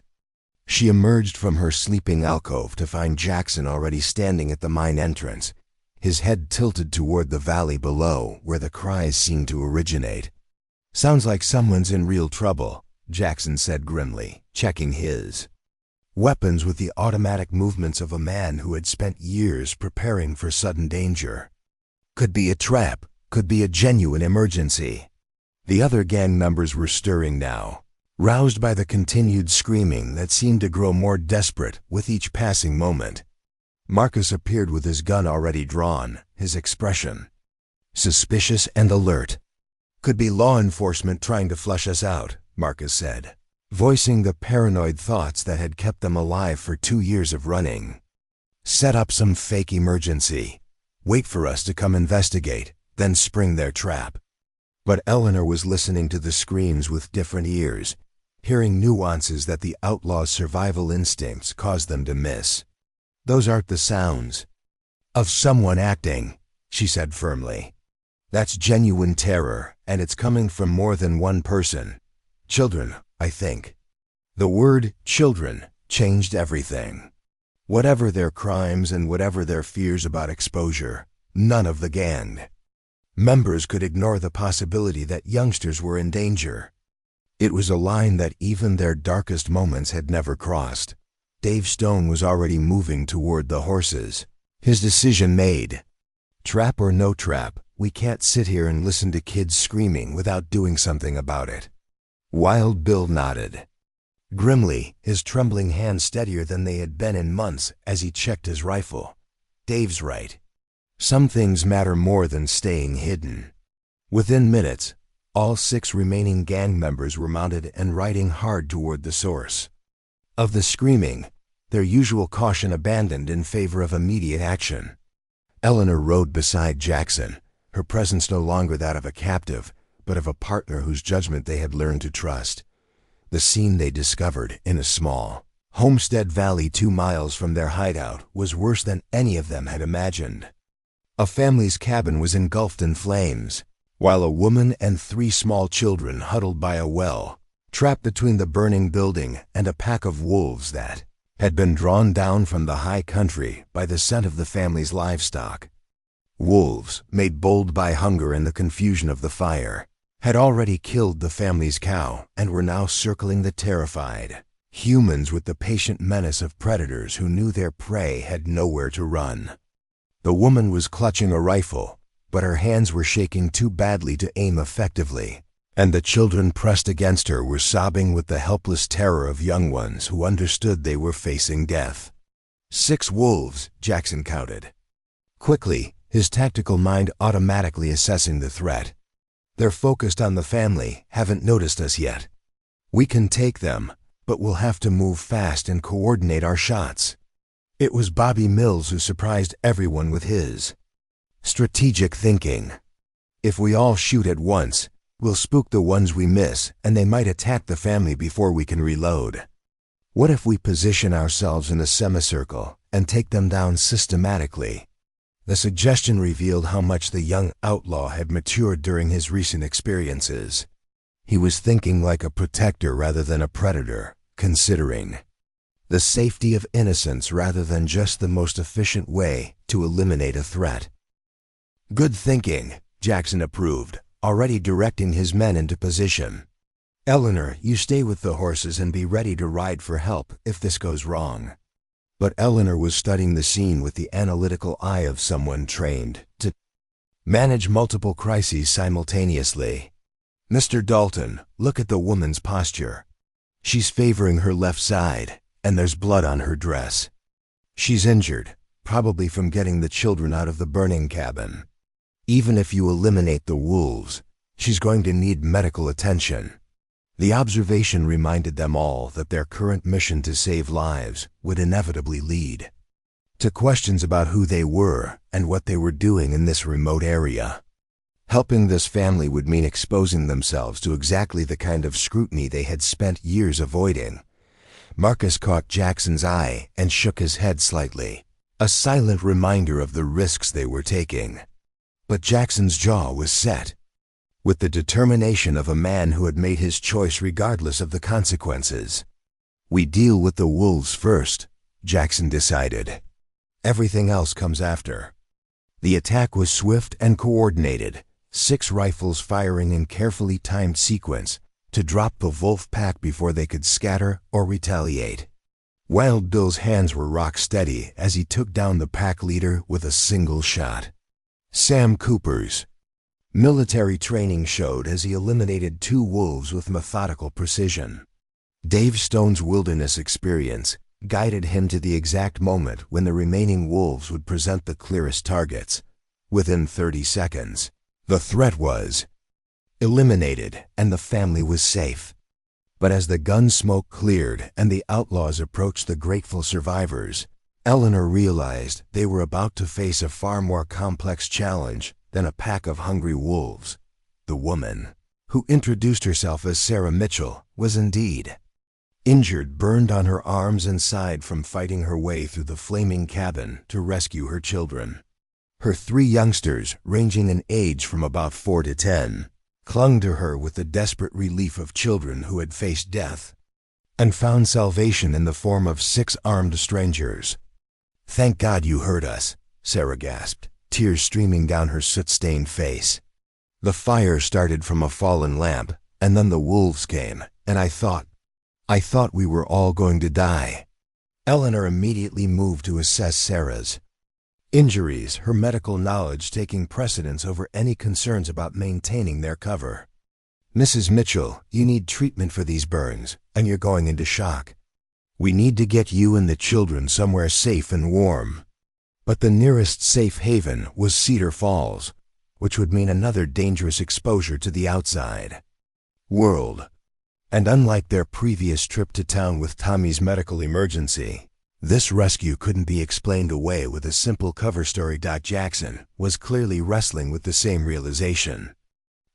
She emerged from her sleeping alcove to find Jackson already standing at the mine entrance, his head tilted toward the valley below where the cries seemed to originate. "Sounds like someone's in real trouble," Jackson said grimly, checking his weapons with the automatic movements of a man who had spent years preparing for sudden danger. "Could be a trap, could be a genuine emergency." The other gang members were stirring now, roused by the continued screaming that seemed to grow more desperate with each passing moment. Marcus appeared with his gun already drawn, his expression suspicious and alert. "Could be law enforcement trying to flush us out," Marcus said, voicing the paranoid thoughts that had kept them alive for 2 years of running. "Set up some fake emergency. Wait for us to come investigate, then spring their trap." But Eleanor was listening to the screams with different ears, hearing nuances that the outlaws' survival instincts caused them to miss. "Those aren't the sounds of someone acting," she said firmly. "That's genuine terror, and it's coming from more than one person. Children, I think." The word children changed everything. Whatever their crimes and whatever their fears about exposure, none of the gang members could ignore the possibility that youngsters were in danger. It was a line that even their darkest moments had never crossed. Dave Stone was already moving toward the horses, his decision made. Trap or no trap, we can't sit here and listen to kids screaming without doing something about it. Wild Bill nodded grimly, his trembling hands steadier than they had been in months as he checked his rifle. Dave's right. Some things matter more than staying hidden. Within minutes, all 6 remaining gang members were mounted and riding hard toward the source of the screaming, their usual caution abandoned in favor of immediate action. Eleanor rode beside Jackson, her presence no longer that of a captive, but of a partner whose judgment they had learned to trust. The scene they discovered in a small homestead valley 2 miles from their hideout was worse than any of them had imagined. A family's cabin was engulfed in flames, while a woman and 3 small children huddled by a well, trapped between the burning building and a pack of wolves that had been drawn down from the high country by the scent of the family's livestock. Wolves, made bold by hunger and the confusion of the fire, had already killed the family's cow and were now circling the terrified humans with the patient menace of predators who knew their prey had nowhere to run. The woman was clutching a rifle, but her hands were shaking too badly to aim effectively, and the children pressed against her were sobbing with the helpless terror of young ones who understood they were facing death. 6 wolves, Jackson counted quickly, his tactical mind automatically assessing the threat. "They're focused on the family, haven't noticed us yet. We can take them, but we'll have to move fast and coordinate our shots." It was Bobby Mills who surprised everyone with his strategic thinking. "If we all shoot at once, we'll spook the ones we miss, and they might attack the family before we can reload. What if we position ourselves in a semicircle and take them down systematically?" The suggestion revealed how much the young outlaw had matured during his recent experiences. He was thinking like a protector rather than a predator, considering the safety of innocence rather than just the most efficient way to eliminate a threat. "Good thinking," Jackson approved, already directing his men into position. "Eleanor, you stay with the horses and be ready to ride for help if this goes wrong." But Eleanor was studying the scene with the analytical eye of someone trained to manage multiple crises simultaneously. "Mr. Dalton, look at the woman's posture. She's favoring her left side, and there's blood on her dress. She's injured, probably from getting the children out of the burning cabin. Even if you eliminate the wolves, she's going to need medical attention." The observation reminded them all that their current mission to save lives would inevitably lead to questions about who they were and what they were doing in this remote area. Helping this family would mean exposing themselves to exactly the kind of scrutiny they had spent years avoiding. Marcus caught Jackson's eye and shook his head slightly, a silent reminder of the risks they were taking. But Jackson's jaw was set, with the determination of a man who had made his choice regardless of the consequences. "We deal with the wolves first," Jackson decided. "Everything else comes after." The attack was swift and coordinated, 6 rifles firing in carefully timed sequence to drop the wolf pack before they could scatter or retaliate. Wild Bill's hands were rock steady as he took down the pack leader with a single shot. Sam Cooper's military training showed as he eliminated 2 wolves with methodical precision. Dave Stone's wilderness experience guided him to the exact moment when the remaining wolves would present the clearest targets. Within 30 seconds, the threat was eliminated and the family was safe. But as the gun smoke cleared and the outlaws approached the grateful survivors, Eleanor realized they were about to face a far more complex challenge than a pack of hungry wolves. The woman, who introduced herself as Sarah Mitchell, was indeed injured, burned on her arms and side from fighting her way through the flaming cabin to rescue her children. Her 3 youngsters, ranging in age from about 4 to 10, clung to her with the desperate relief of children who had faced death and found salvation in the form of 6 armed strangers. "Thank God you heard us," Sarah gasped, tears streaming down her soot-stained face. "The fire started from a fallen lamp, and then the wolves came, and I thought we were all going to die." Eleanor immediately moved to assess Sarah's injuries, her medical knowledge taking precedence over any concerns about maintaining their cover. "Mrs. Mitchell, you need treatment for these burns, and you're going into shock. We need to get you and the children somewhere safe and warm." But the nearest safe haven was Cedar Falls, which would mean another dangerous exposure to the outside world. And unlike their previous trip to town with Tommy's medical emergency, this rescue couldn't be explained away with a simple cover story. Jackson was clearly wrestling with the same realization.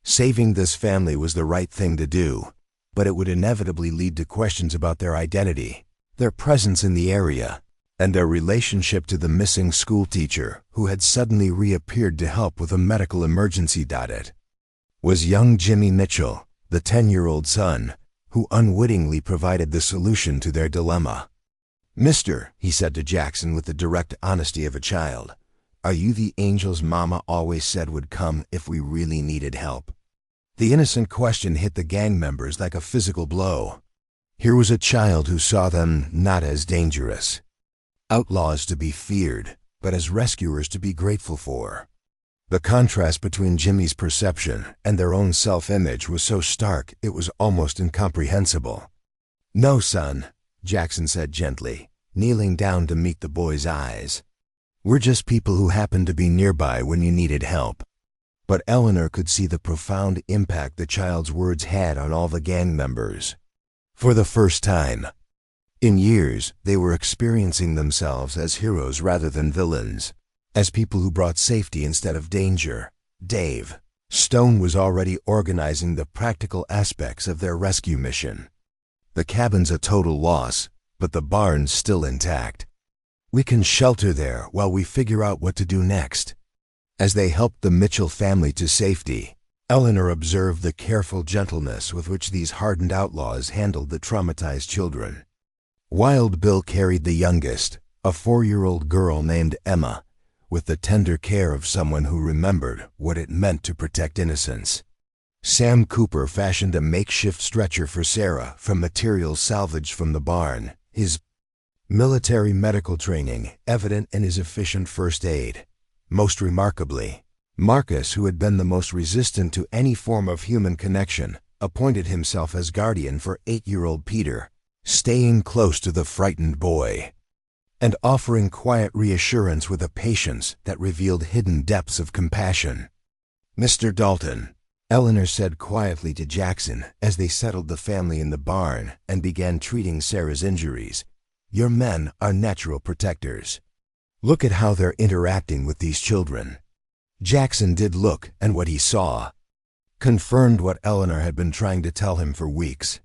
Saving this family was the right thing to do, but it would inevitably lead to questions about their identity, their presence in the area, and their relationship to the missing schoolteacher who had suddenly reappeared to help with a medical emergency. It was young Jimmy Mitchell, the 10-year-old son, who unwittingly provided the solution to their dilemma. "Mister," he said to Jackson with the direct honesty of a child, "are you the angels Mama always said would come if we really needed help?" The innocent question hit the gang members like a physical blow. Here was a child who saw them not as dangerous outlaws to be feared, but as rescuers to be grateful for. The contrast between Jimmy's perception and their own self-image was so stark it was almost incomprehensible. "No, son," Jackson said gently, kneeling down to meet the boy's eyes. "We're just people who happened to be nearby when you needed help." But Eleanor could see the profound impact the child's words had on all the gang members. For the first time in years, they were experiencing themselves as heroes rather than villains, as people who brought safety instead of danger. Dave Stone was already organizing the practical aspects of their rescue mission. "The cabin's a total loss, but the barn's still intact. We can shelter there while we figure out what to do next." As they helped the Mitchell family to safety, Eleanor observed the careful gentleness with which these hardened outlaws handled the traumatized children. Wild Bill carried the youngest, a 4-year-old girl named Emma, with the tender care of someone who remembered what it meant to protect innocence. Sam Cooper fashioned a makeshift stretcher for Sarah from materials salvaged from the barn, his military medical training evident in his efficient first aid. Most remarkably, Marcus, who had been the most resistant to any form of human connection, appointed himself as guardian for 8-year-old Peter, staying close to the frightened boy and offering quiet reassurance with a patience that revealed hidden depths of compassion. "Mr. Dalton," Eleanor said quietly to Jackson as they settled the family in the barn and began treating Sarah's injuries, "your men are natural protectors. Look at how they're interacting with these children." Jackson did look, and what he saw confirmed what Eleanor had been trying to tell him for weeks.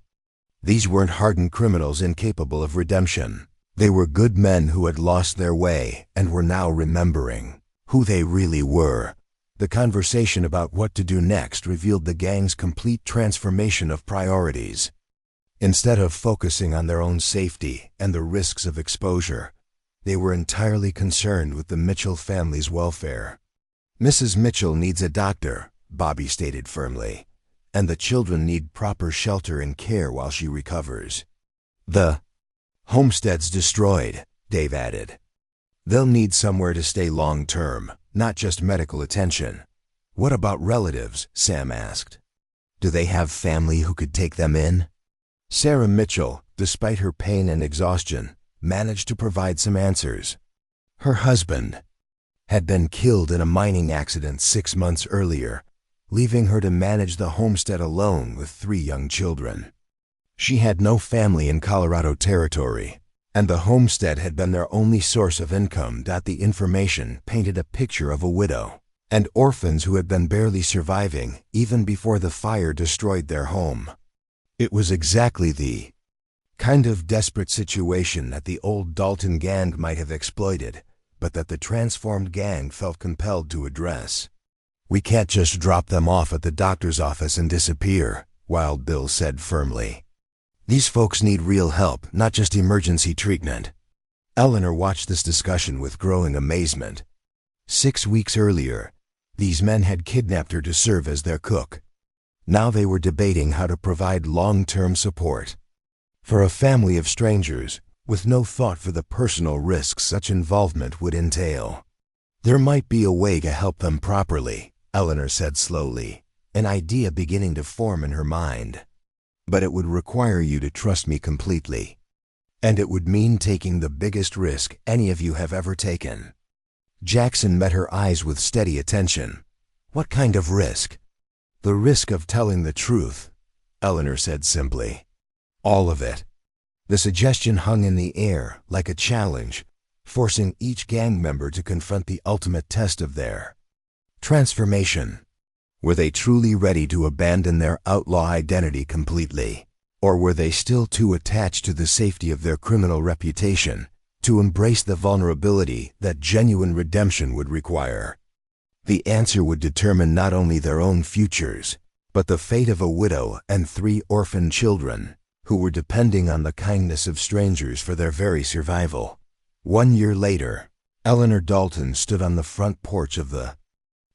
These weren't hardened criminals incapable of redemption. They were good men who had lost their way and were now remembering who they really were. The conversation about what to do next revealed the gang's complete transformation of priorities. Instead of focusing on their own safety and the risks of exposure, they were entirely concerned with the Mitchell family's welfare. "Mrs. Mitchell needs a doctor," Bobby stated firmly, "and the children need proper shelter and care while she recovers." "The homestead's destroyed," Dave added. "They'll need somewhere to stay long-term, not just medical attention." "What about relatives?" Sam asked. "Do they have family who could take them in?" Sarah Mitchell, despite her pain and exhaustion, managed to provide some answers. Her husband had been killed in a mining accident 6 months earlier, leaving her to manage the homestead alone with 3 young children. She had no family in Colorado Territory, and the homestead had been their only source of income. The information painted a picture of a widow and orphans who had been barely surviving even before the fire destroyed their home. It was exactly the kind of desperate situation that the old Dalton gang might have exploited, but that the transformed gang felt compelled to address. "We can't just drop them off at the doctor's office and disappear," Wild Bill said firmly. "These folks need real help, not just emergency treatment." Eleanor watched this discussion with growing amazement. 6 weeks earlier, these men had kidnapped her to serve as their cook. Now they were debating how to provide long-term support for a family of strangers, with no thought for the personal risks such involvement would entail. "There might be a way to help them properly," Eleanor said slowly, an idea beginning to form in her mind. "But it would require you to trust me completely. And it would mean taking the biggest risk any of you have ever taken." Jackson met her eyes with steady attention. "What kind of risk?" "The risk of telling the truth," Eleanor said simply. "All of it." The suggestion hung in the air like a challenge, forcing each gang member to confront the ultimate test of their transformation. Were they truly ready to abandon their outlaw identity completely? Or were they still too attached to the safety of their criminal reputation to embrace the vulnerability that genuine redemption would require? The answer would determine not only their own futures, but the fate of a widow and 3 orphaned children who were depending on the kindness of strangers for their very survival. 1 year later, Eleanor Dalton stood on the front porch of the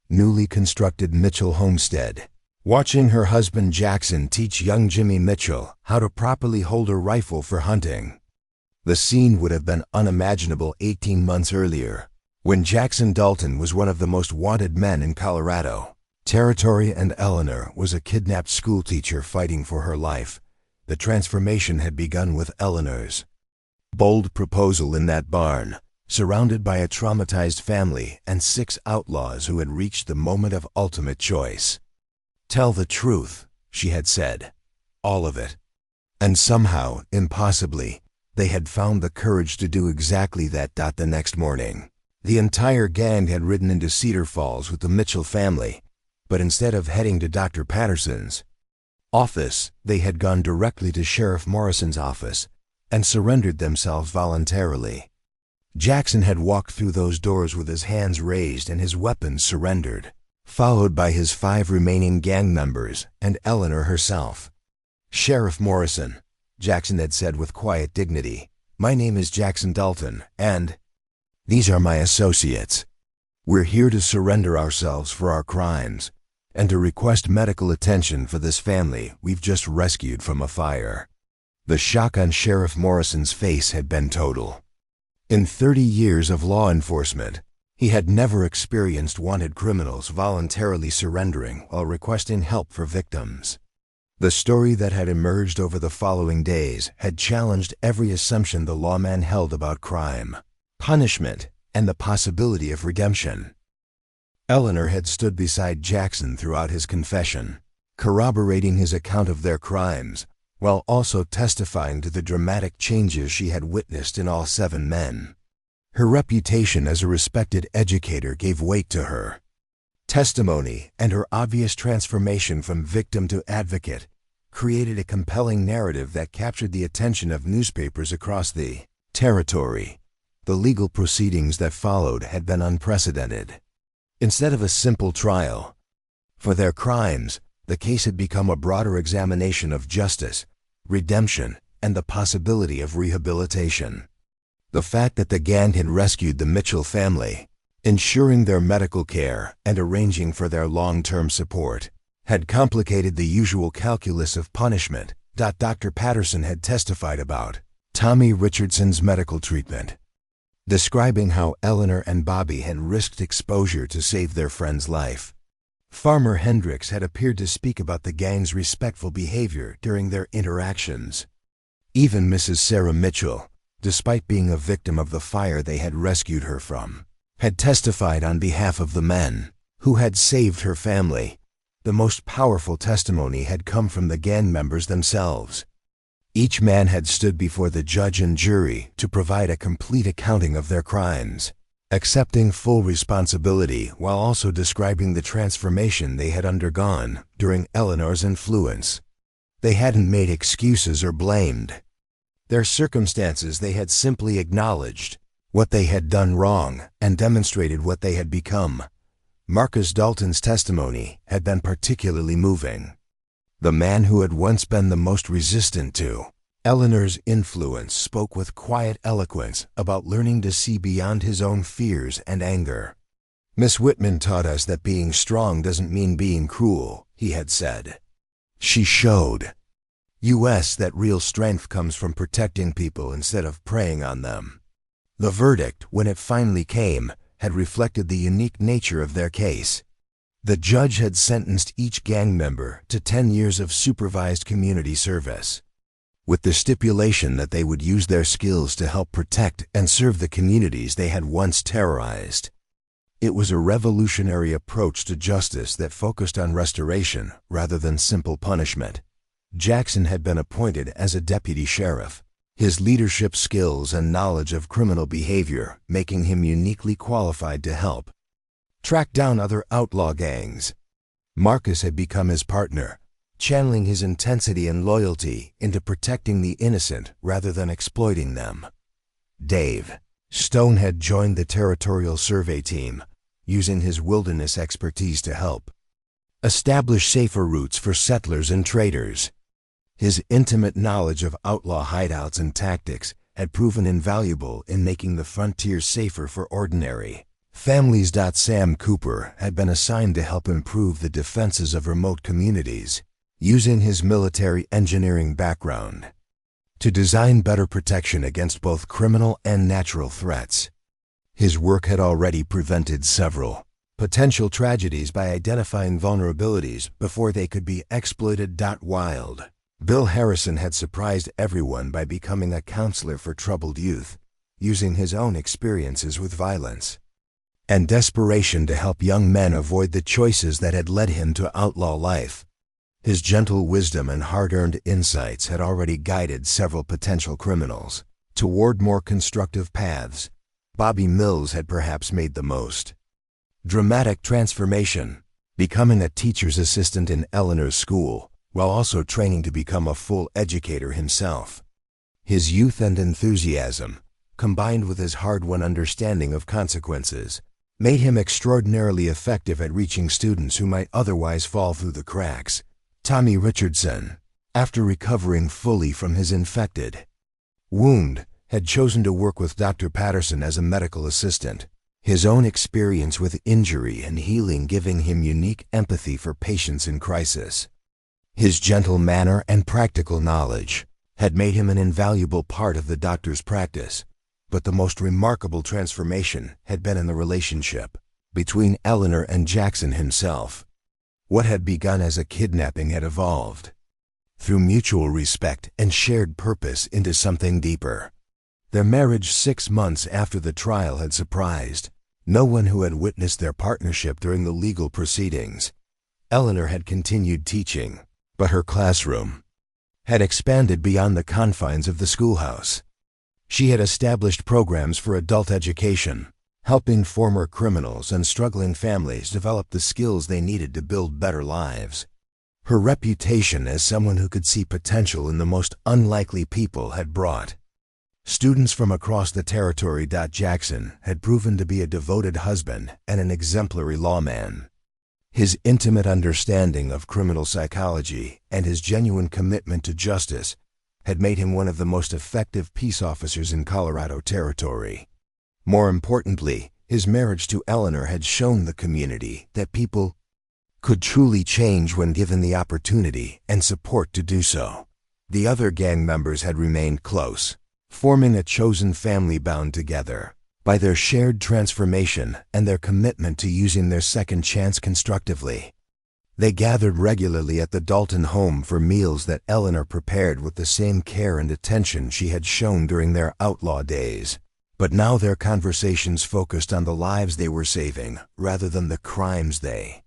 newly constructed Mitchell homestead, watching her husband Jackson teach young Jimmy Mitchell how to properly hold a rifle for hunting. The scene would have been unimaginable 18 months earlier, when Jackson Dalton was one of the most wanted men in Colorado. Territory and Eleanor was a kidnapped schoolteacher fighting for her life. The transformation had begun with Eleanor's bold proposal in that barn, surrounded by a traumatized family and 6 outlaws who had reached the moment of ultimate choice. "Tell the truth," she had said. "All of it." And somehow, impossibly, they had found the courage to do exactly that. The next morning, the entire gang had ridden into Cedar Falls with the Mitchell family, but instead of heading to Dr. Patterson's office, they had gone directly to Sheriff Morrison's office and surrendered themselves voluntarily. Jackson had walked through those doors with his hands raised and his weapons surrendered, followed by his 5 remaining gang members and Eleanor herself. "Sheriff Morrison," Jackson had said with quiet dignity, "my name is Jackson Dalton, and these are my associates. We're here to surrender ourselves for our crimes and to request medical attention for this family we've just rescued from a fire." The shock on Sheriff Morrison's face had been total. In 30 years of law enforcement, he had never experienced wanted criminals voluntarily surrendering while requesting help for victims. The story that had emerged over the following days had challenged every assumption the lawman held about crime, punishment, and the possibility of redemption. Eleanor had stood beside Jackson throughout his confession, corroborating his account of their crimes, while also testifying to the dramatic changes she had witnessed in all 7 men. Her reputation as a respected educator gave weight to her testimony, and her obvious transformation from victim to advocate created a compelling narrative that captured the attention of newspapers across the territory. The legal proceedings that followed had been unprecedented. Instead of a simple trial for their crimes, the case had become a broader examination of justice, redemption, and the possibility of rehabilitation. The fact that the gang had rescued the Mitchell family, ensuring their medical care and arranging for their long-term support, had complicated the usual calculus of punishment. Dr. Patterson had testified about Tommy Richardson's medical treatment, describing how Eleanor and Bobby had risked exposure to save their friend's life. Farmer Hendricks had appeared to speak about the gang's respectful behavior during their interactions. Even Mrs. Sarah Mitchell, despite being a victim of the fire they had rescued her from, had testified on behalf of the men who had saved her family. The most powerful testimony had come from the gang members themselves. Each man had stood before the judge and jury to provide a complete accounting of their crimes, accepting full responsibility while also describing the transformation they had undergone during Eleanor's influence. They hadn't made excuses or blamed their circumstances. They had simply acknowledged what they had done wrong and demonstrated what they had become. Marcus Dalton's testimony had been particularly moving. The man who had once been the most resistant to Eleanor's influence spoke with quiet eloquence about learning to see beyond his own fears and anger. "Miss Whitman taught us that being strong doesn't mean being cruel," he had said. "She showed us that real strength comes from protecting people instead of preying on them." The verdict, when it finally came, had reflected the unique nature of their case. The judge had sentenced each gang member to 10 years of supervised community service, with the stipulation that they would use their skills to help protect and serve the communities they had once terrorized. It was a revolutionary approach to justice that focused on restoration rather than simple punishment. Jackson had been appointed as a deputy sheriff, his leadership skills and knowledge of criminal behavior making him uniquely qualified to help track down other outlaw gangs. Marcus had become his partner, channeling his intensity and loyalty into protecting the innocent rather than exploiting them. Dave Stone had joined the territorial survey team, using his wilderness expertise to help establish safer routes for settlers and traders. His intimate knowledge of outlaw hideouts and tactics had proven invaluable in making the frontier safer for ordinary families. Sam Cooper had been assigned to help improve the defenses of remote communities, using his military engineering background to design better protection against both criminal and natural threats. His work had already prevented several potential tragedies by identifying vulnerabilities before they could be exploited. Wild Bill Harrison had surprised everyone by becoming a counselor for troubled youth, using his own experiences with violence and desperation to help young men avoid the choices that had led him to outlaw life. His gentle wisdom and hard-earned insights had already guided several potential criminals toward more constructive paths. Bobby Mills had perhaps made the most dramatic transformation, becoming a teacher's assistant in Eleanor's school, while also training to become a full educator himself. His youth and enthusiasm, combined with his hard-won understanding of consequences, made him extraordinarily effective at reaching students who might otherwise fall through the cracks. Tommy Richardson, after recovering fully from his infected wound, had chosen to work with Dr. Patterson as a medical assistant, his own experience with injury and healing giving him unique empathy for patients in crisis. His gentle manner and practical knowledge had made him an invaluable part of the doctor's practice, but the most remarkable transformation had been in the relationship between Eleanor and Jackson himself. What had begun as a kidnapping had evolved, through mutual respect and shared purpose, into something deeper. Their marriage 6 months after the trial had surprised no one who had witnessed their partnership during the legal proceedings. Eleanor had continued teaching, but her classroom had expanded beyond the confines of the schoolhouse. She had established programs for adult education, helping former criminals and struggling families develop the skills they needed to build better lives. Her reputation as someone who could see potential in the most unlikely people had brought students from across the territory. Jackson had proven to be a devoted husband and an exemplary lawman. His intimate understanding of criminal psychology and his genuine commitment to justice had made him one of the most effective peace officers in Colorado Territory. More importantly, his marriage to Eleanor had shown the community that people could truly change when given the opportunity and support to do so. The other gang members had remained close, forming a chosen family bound together by their shared transformation and their commitment to using their second chance constructively. They gathered regularly at the Dalton home for meals that Eleanor prepared with the same care and attention she had shown during their outlaw days. But now their conversations focused on the lives they were saving rather than the crimes they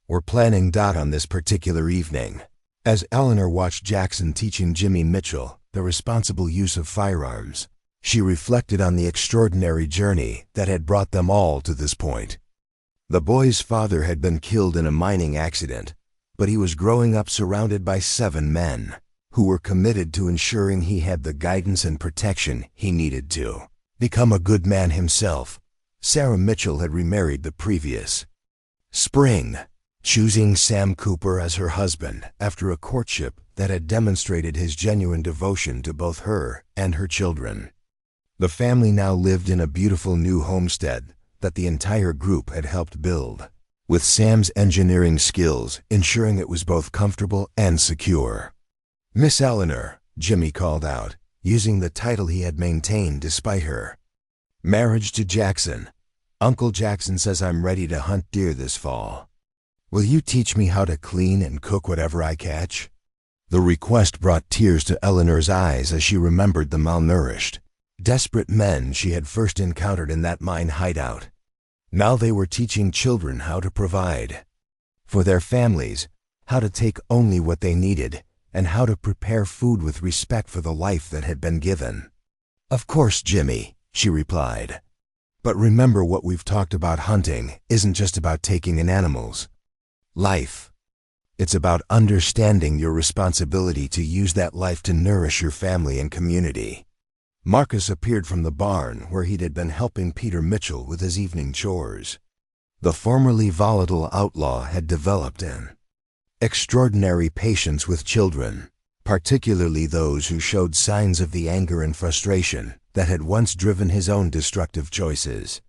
were planning. On this particular evening, as Eleanor watched Jackson teaching Jimmy Mitchell the responsible use of firearms, She reflected on the extraordinary journey that had brought them all to this point. The boy's father had been killed in a mining accident, but he was growing up surrounded by 7 men who were committed to ensuring he had the guidance and protection he needed to become a good man himself. Sarah Mitchell had remarried the previous spring, choosing Sam Cooper as her husband after a courtship that had demonstrated his genuine devotion to both her and her children. The family now lived in a beautiful new homestead that the entire group had helped build, with Sam's engineering skills ensuring it was both comfortable and secure. "Miss Eleanor," Jimmy called out, using the title he had maintained despite her marriage to Jackson. "Uncle Jackson says I'm ready to hunt deer this fall. Will you teach me how to clean and cook whatever I catch?" The request brought tears to Eleanor's eyes as she remembered the malnourished, desperate men she had first encountered in that mine hideout. Now they were teaching children how to provide for their families, how to take only what they needed, and how to prepare food with respect for the life that had been given. "Of course, Jimmy," she replied. "But remember, what we've talked about hunting isn't just about taking in animals' life. It's about understanding your responsibility to use that life to nourish your family and community." Marcus appeared from the barn where he had been helping Peter Mitchell with his evening chores. The formerly volatile outlaw had developed an extraordinary patience with children, particularly those who showed signs of the anger and frustration that had once driven his own destructive choices.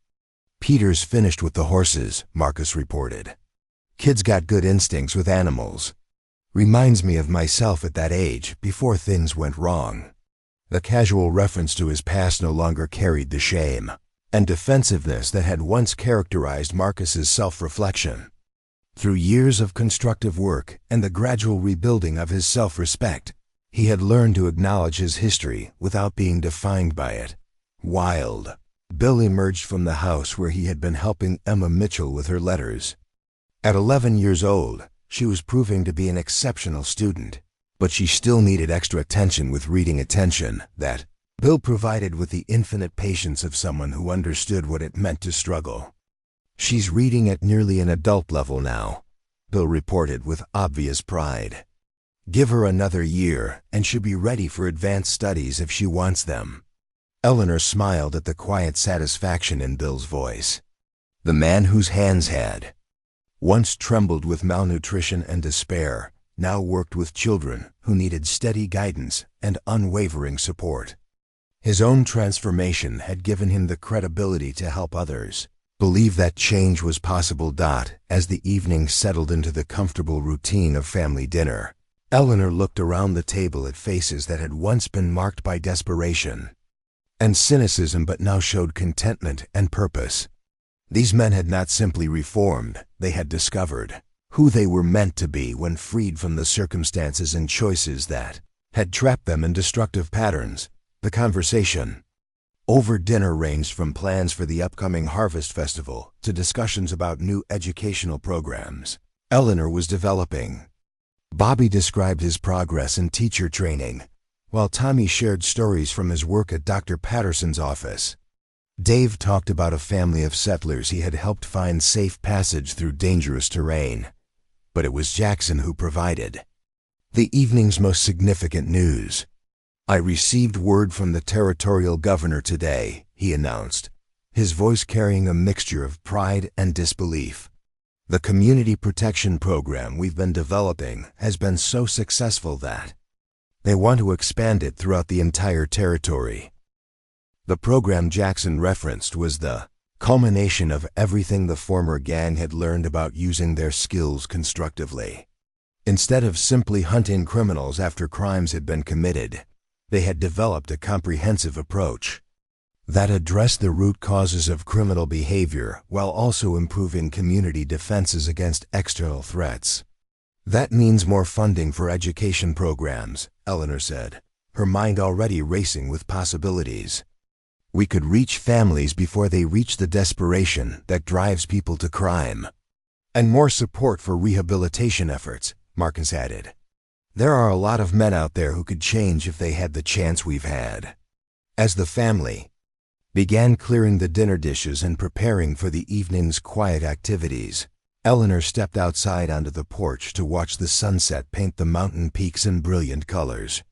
"Peter's finished with the horses," Marcus reported. "Kid's got good instincts with animals. Reminds me of myself at that age before things went wrong." The casual reference to his past no longer carried the shame and defensiveness that had once characterized Marcus's self-reflection. Through years of constructive work and the gradual rebuilding of his self-respect, he had learned to acknowledge his history without being defined by it. Wild Bill emerged from the house where he had been helping Emma Mitchell with her letters. At 11 years old, she was proving to be an exceptional student, but she still needed extra attention with reading attention that Bill provided with the infinite patience of someone who understood what it meant to struggle. "She's reading at nearly an adult level now," Bill reported with obvious pride. "Give her another year and she'll be ready for advanced studies if she wants them." Eleanor smiled at the quiet satisfaction in Bill's voice. The man whose hands had once trembled with malnutrition and despair now worked with children who needed steady guidance and unwavering support. His own transformation had given him the credibility to help others believe that change was possible. As the evening settled into the comfortable routine of family dinner, Eleanor looked around the table at faces that had once been marked by desperation and cynicism but now showed contentment and purpose. These men had not simply reformed, they had discovered who they were meant to be when freed from the circumstances and choices that had trapped them in destructive patterns. The conversation over dinner ranged from plans for the upcoming Harvest Festival to discussions about new educational programs Eleanor was developing. Bobby described his progress in teacher training, while Tommy shared stories from his work at Dr. Patterson's office. Dave talked about a family of settlers he had helped find safe passage through dangerous terrain. But it was Jackson who provided the evening's most significant news. "I received word from the territorial governor today," he announced, his voice carrying a mixture of pride and disbelief. "The community protection program we've been developing has been so successful that they want to expand it throughout the entire territory." The program Jackson referenced was the culmination of everything the former gang had learned about using their skills constructively. Instead of simply hunting criminals after crimes had been committed, they had developed a comprehensive approach that addressed the root causes of criminal behavior while also improving community defenses against external threats. "That means more funding for education programs," Eleanor said, her mind already racing with possibilities. "We could reach families before they reach the desperation that drives people to crime." "And more support for rehabilitation efforts," Marcus added. "There are a lot of men out there who could change if they had the chance we've had." As the family began clearing the dinner dishes and preparing for the evening's quiet activities, Eleanor stepped outside onto the porch to watch the sunset paint the mountain peaks in brilliant colors.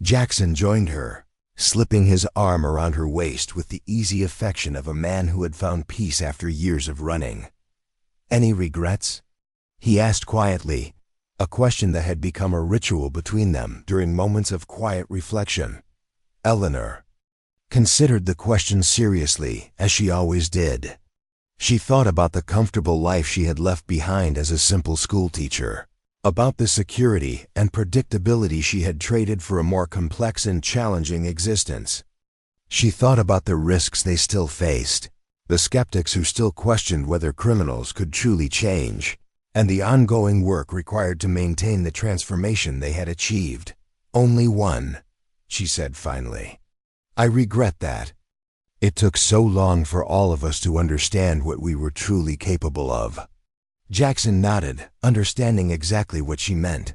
Jackson joined her, slipping his arm around her waist with the easy affection of a man who had found peace after years of running. "Any regrets?" he asked quietly, a question that had become a ritual between them during moments of quiet reflection. Eleanor considered the question seriously, as she always did. She thought about the comfortable life she had left behind as a simple schoolteacher, about the security and predictability she had traded for a more complex and challenging existence. She thought about the risks they still faced, the skeptics who still questioned whether criminals could truly change, and the ongoing work required to maintain the transformation they had achieved. "Only one," she said finally. "I regret that. It took so long for all of us to understand what we were truly capable of." Jackson nodded, understanding exactly what she meant.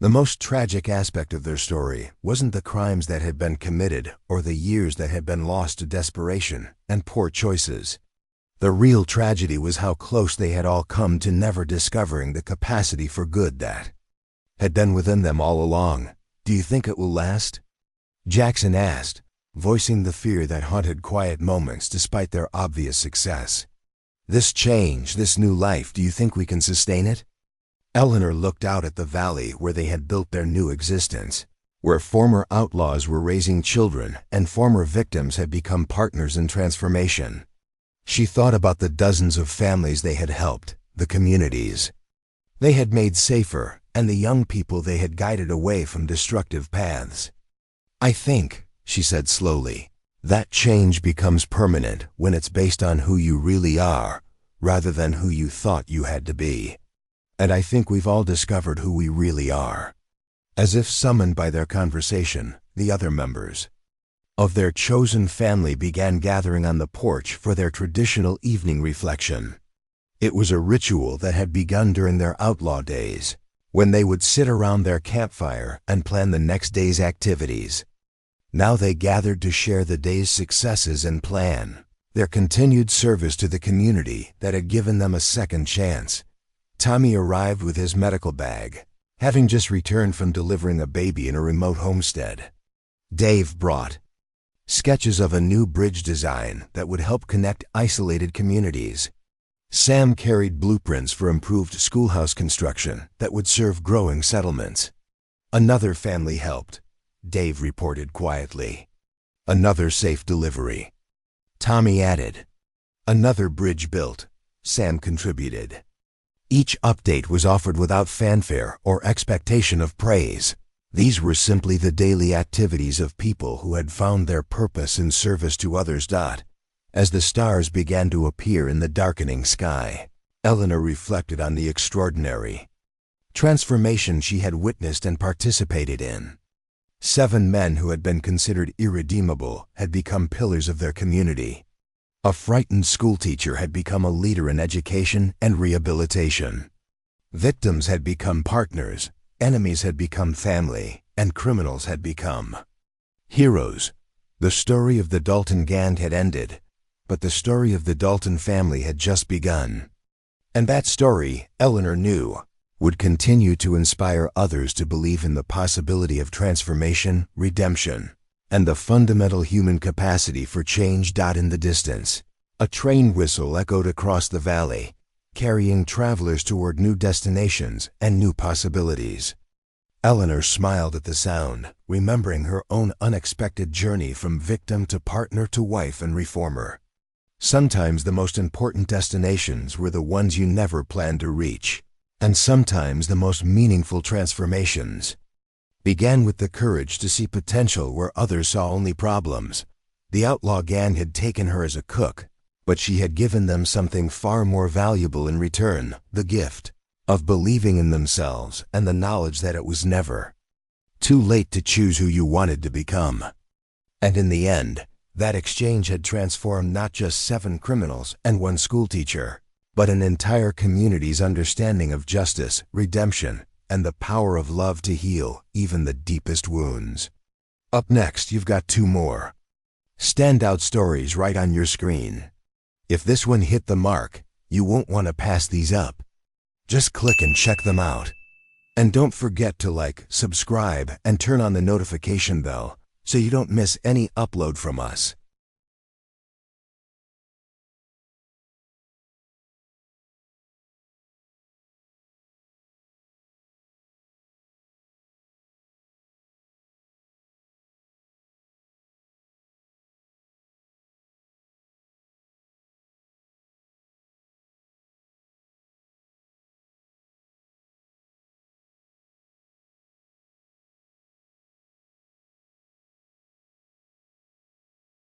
The most tragic aspect of their story wasn't the crimes that had been committed or the years that had been lost to desperation and poor choices. The real tragedy was how close they had all come to never discovering the capacity for good that had been within them all along. "Do you think it will last?" Jackson asked, voicing the fear that haunted quiet moments despite their obvious success. "This change, this new life, do you think we can sustain it?" Eleanor looked out at the valley where they had built their new existence, where former outlaws were raising children and former victims had become partners in transformation. She thought about the dozens of families they had helped, the communities they had made safer, and the young people they had guided away from destructive paths. "I think," she said slowly, "that change becomes permanent when it's based on who you really are, rather than who you thought you had to be. And I think we've all discovered who we really are." As if summoned by their conversation, the other members of their chosen family began gathering on the porch for their traditional evening reflection. It was a ritual that had begun during their outlaw days, when they would sit around their campfire and plan the next day's activities. Now they gathered to share the day's successes and plan their continued service to the community that had given them a second chance. Tommy arrived with his medical bag, having just returned from delivering a baby in a remote homestead. Dave brought sketches of a new bridge design that would help connect isolated communities. Sam carried blueprints for improved schoolhouse construction that would serve growing settlements. Another family helped, Dave reported quietly. "Another safe delivery," Tommy added. "Another bridge built," Sam contributed. Each update was offered without fanfare or expectation of praise. These were simply the daily activities of people who had found their purpose in service to others. As the stars began to appear in the darkening sky, Eleanor reflected on the extraordinary transformation she had witnessed and participated in. 7 men who had been considered irredeemable had become pillars of their community. A frightened schoolteacher had become a leader in education and rehabilitation. Victims had become partners, enemies had become family, and criminals had become heroes. The story of the Dalton gang had ended, but the story of the Dalton family had just begun. And that story, Eleanor knew, would continue to inspire others to believe in the possibility of transformation, redemption, and the fundamental human capacity for change. In the distance, a train whistle echoed across the valley, carrying travelers toward new destinations and new possibilities. Eleanor smiled at the sound, remembering her own unexpected journey from victim to partner to wife and reformer. Sometimes the most important destinations were the ones you never planned to reach, and sometimes the most meaningful transformations began with the courage to see potential where others saw only problems. The outlaw gang had taken her as a cook, but she had given them something far more valuable in return, the gift of believing in themselves and the knowledge that it was never too late to choose who you wanted to become. And in the end, that exchange had transformed not just 7 criminals and 1 schoolteacher, but an entire community's understanding of justice, redemption, and the power of love to heal even the deepest wounds. Up next, you've got 2 more. Standout stories right on your screen. If this one hit the mark, you won't want to pass these up. Just click and check them out. And don't forget to like, subscribe, and turn on the notification bell so you don't miss any upload from us.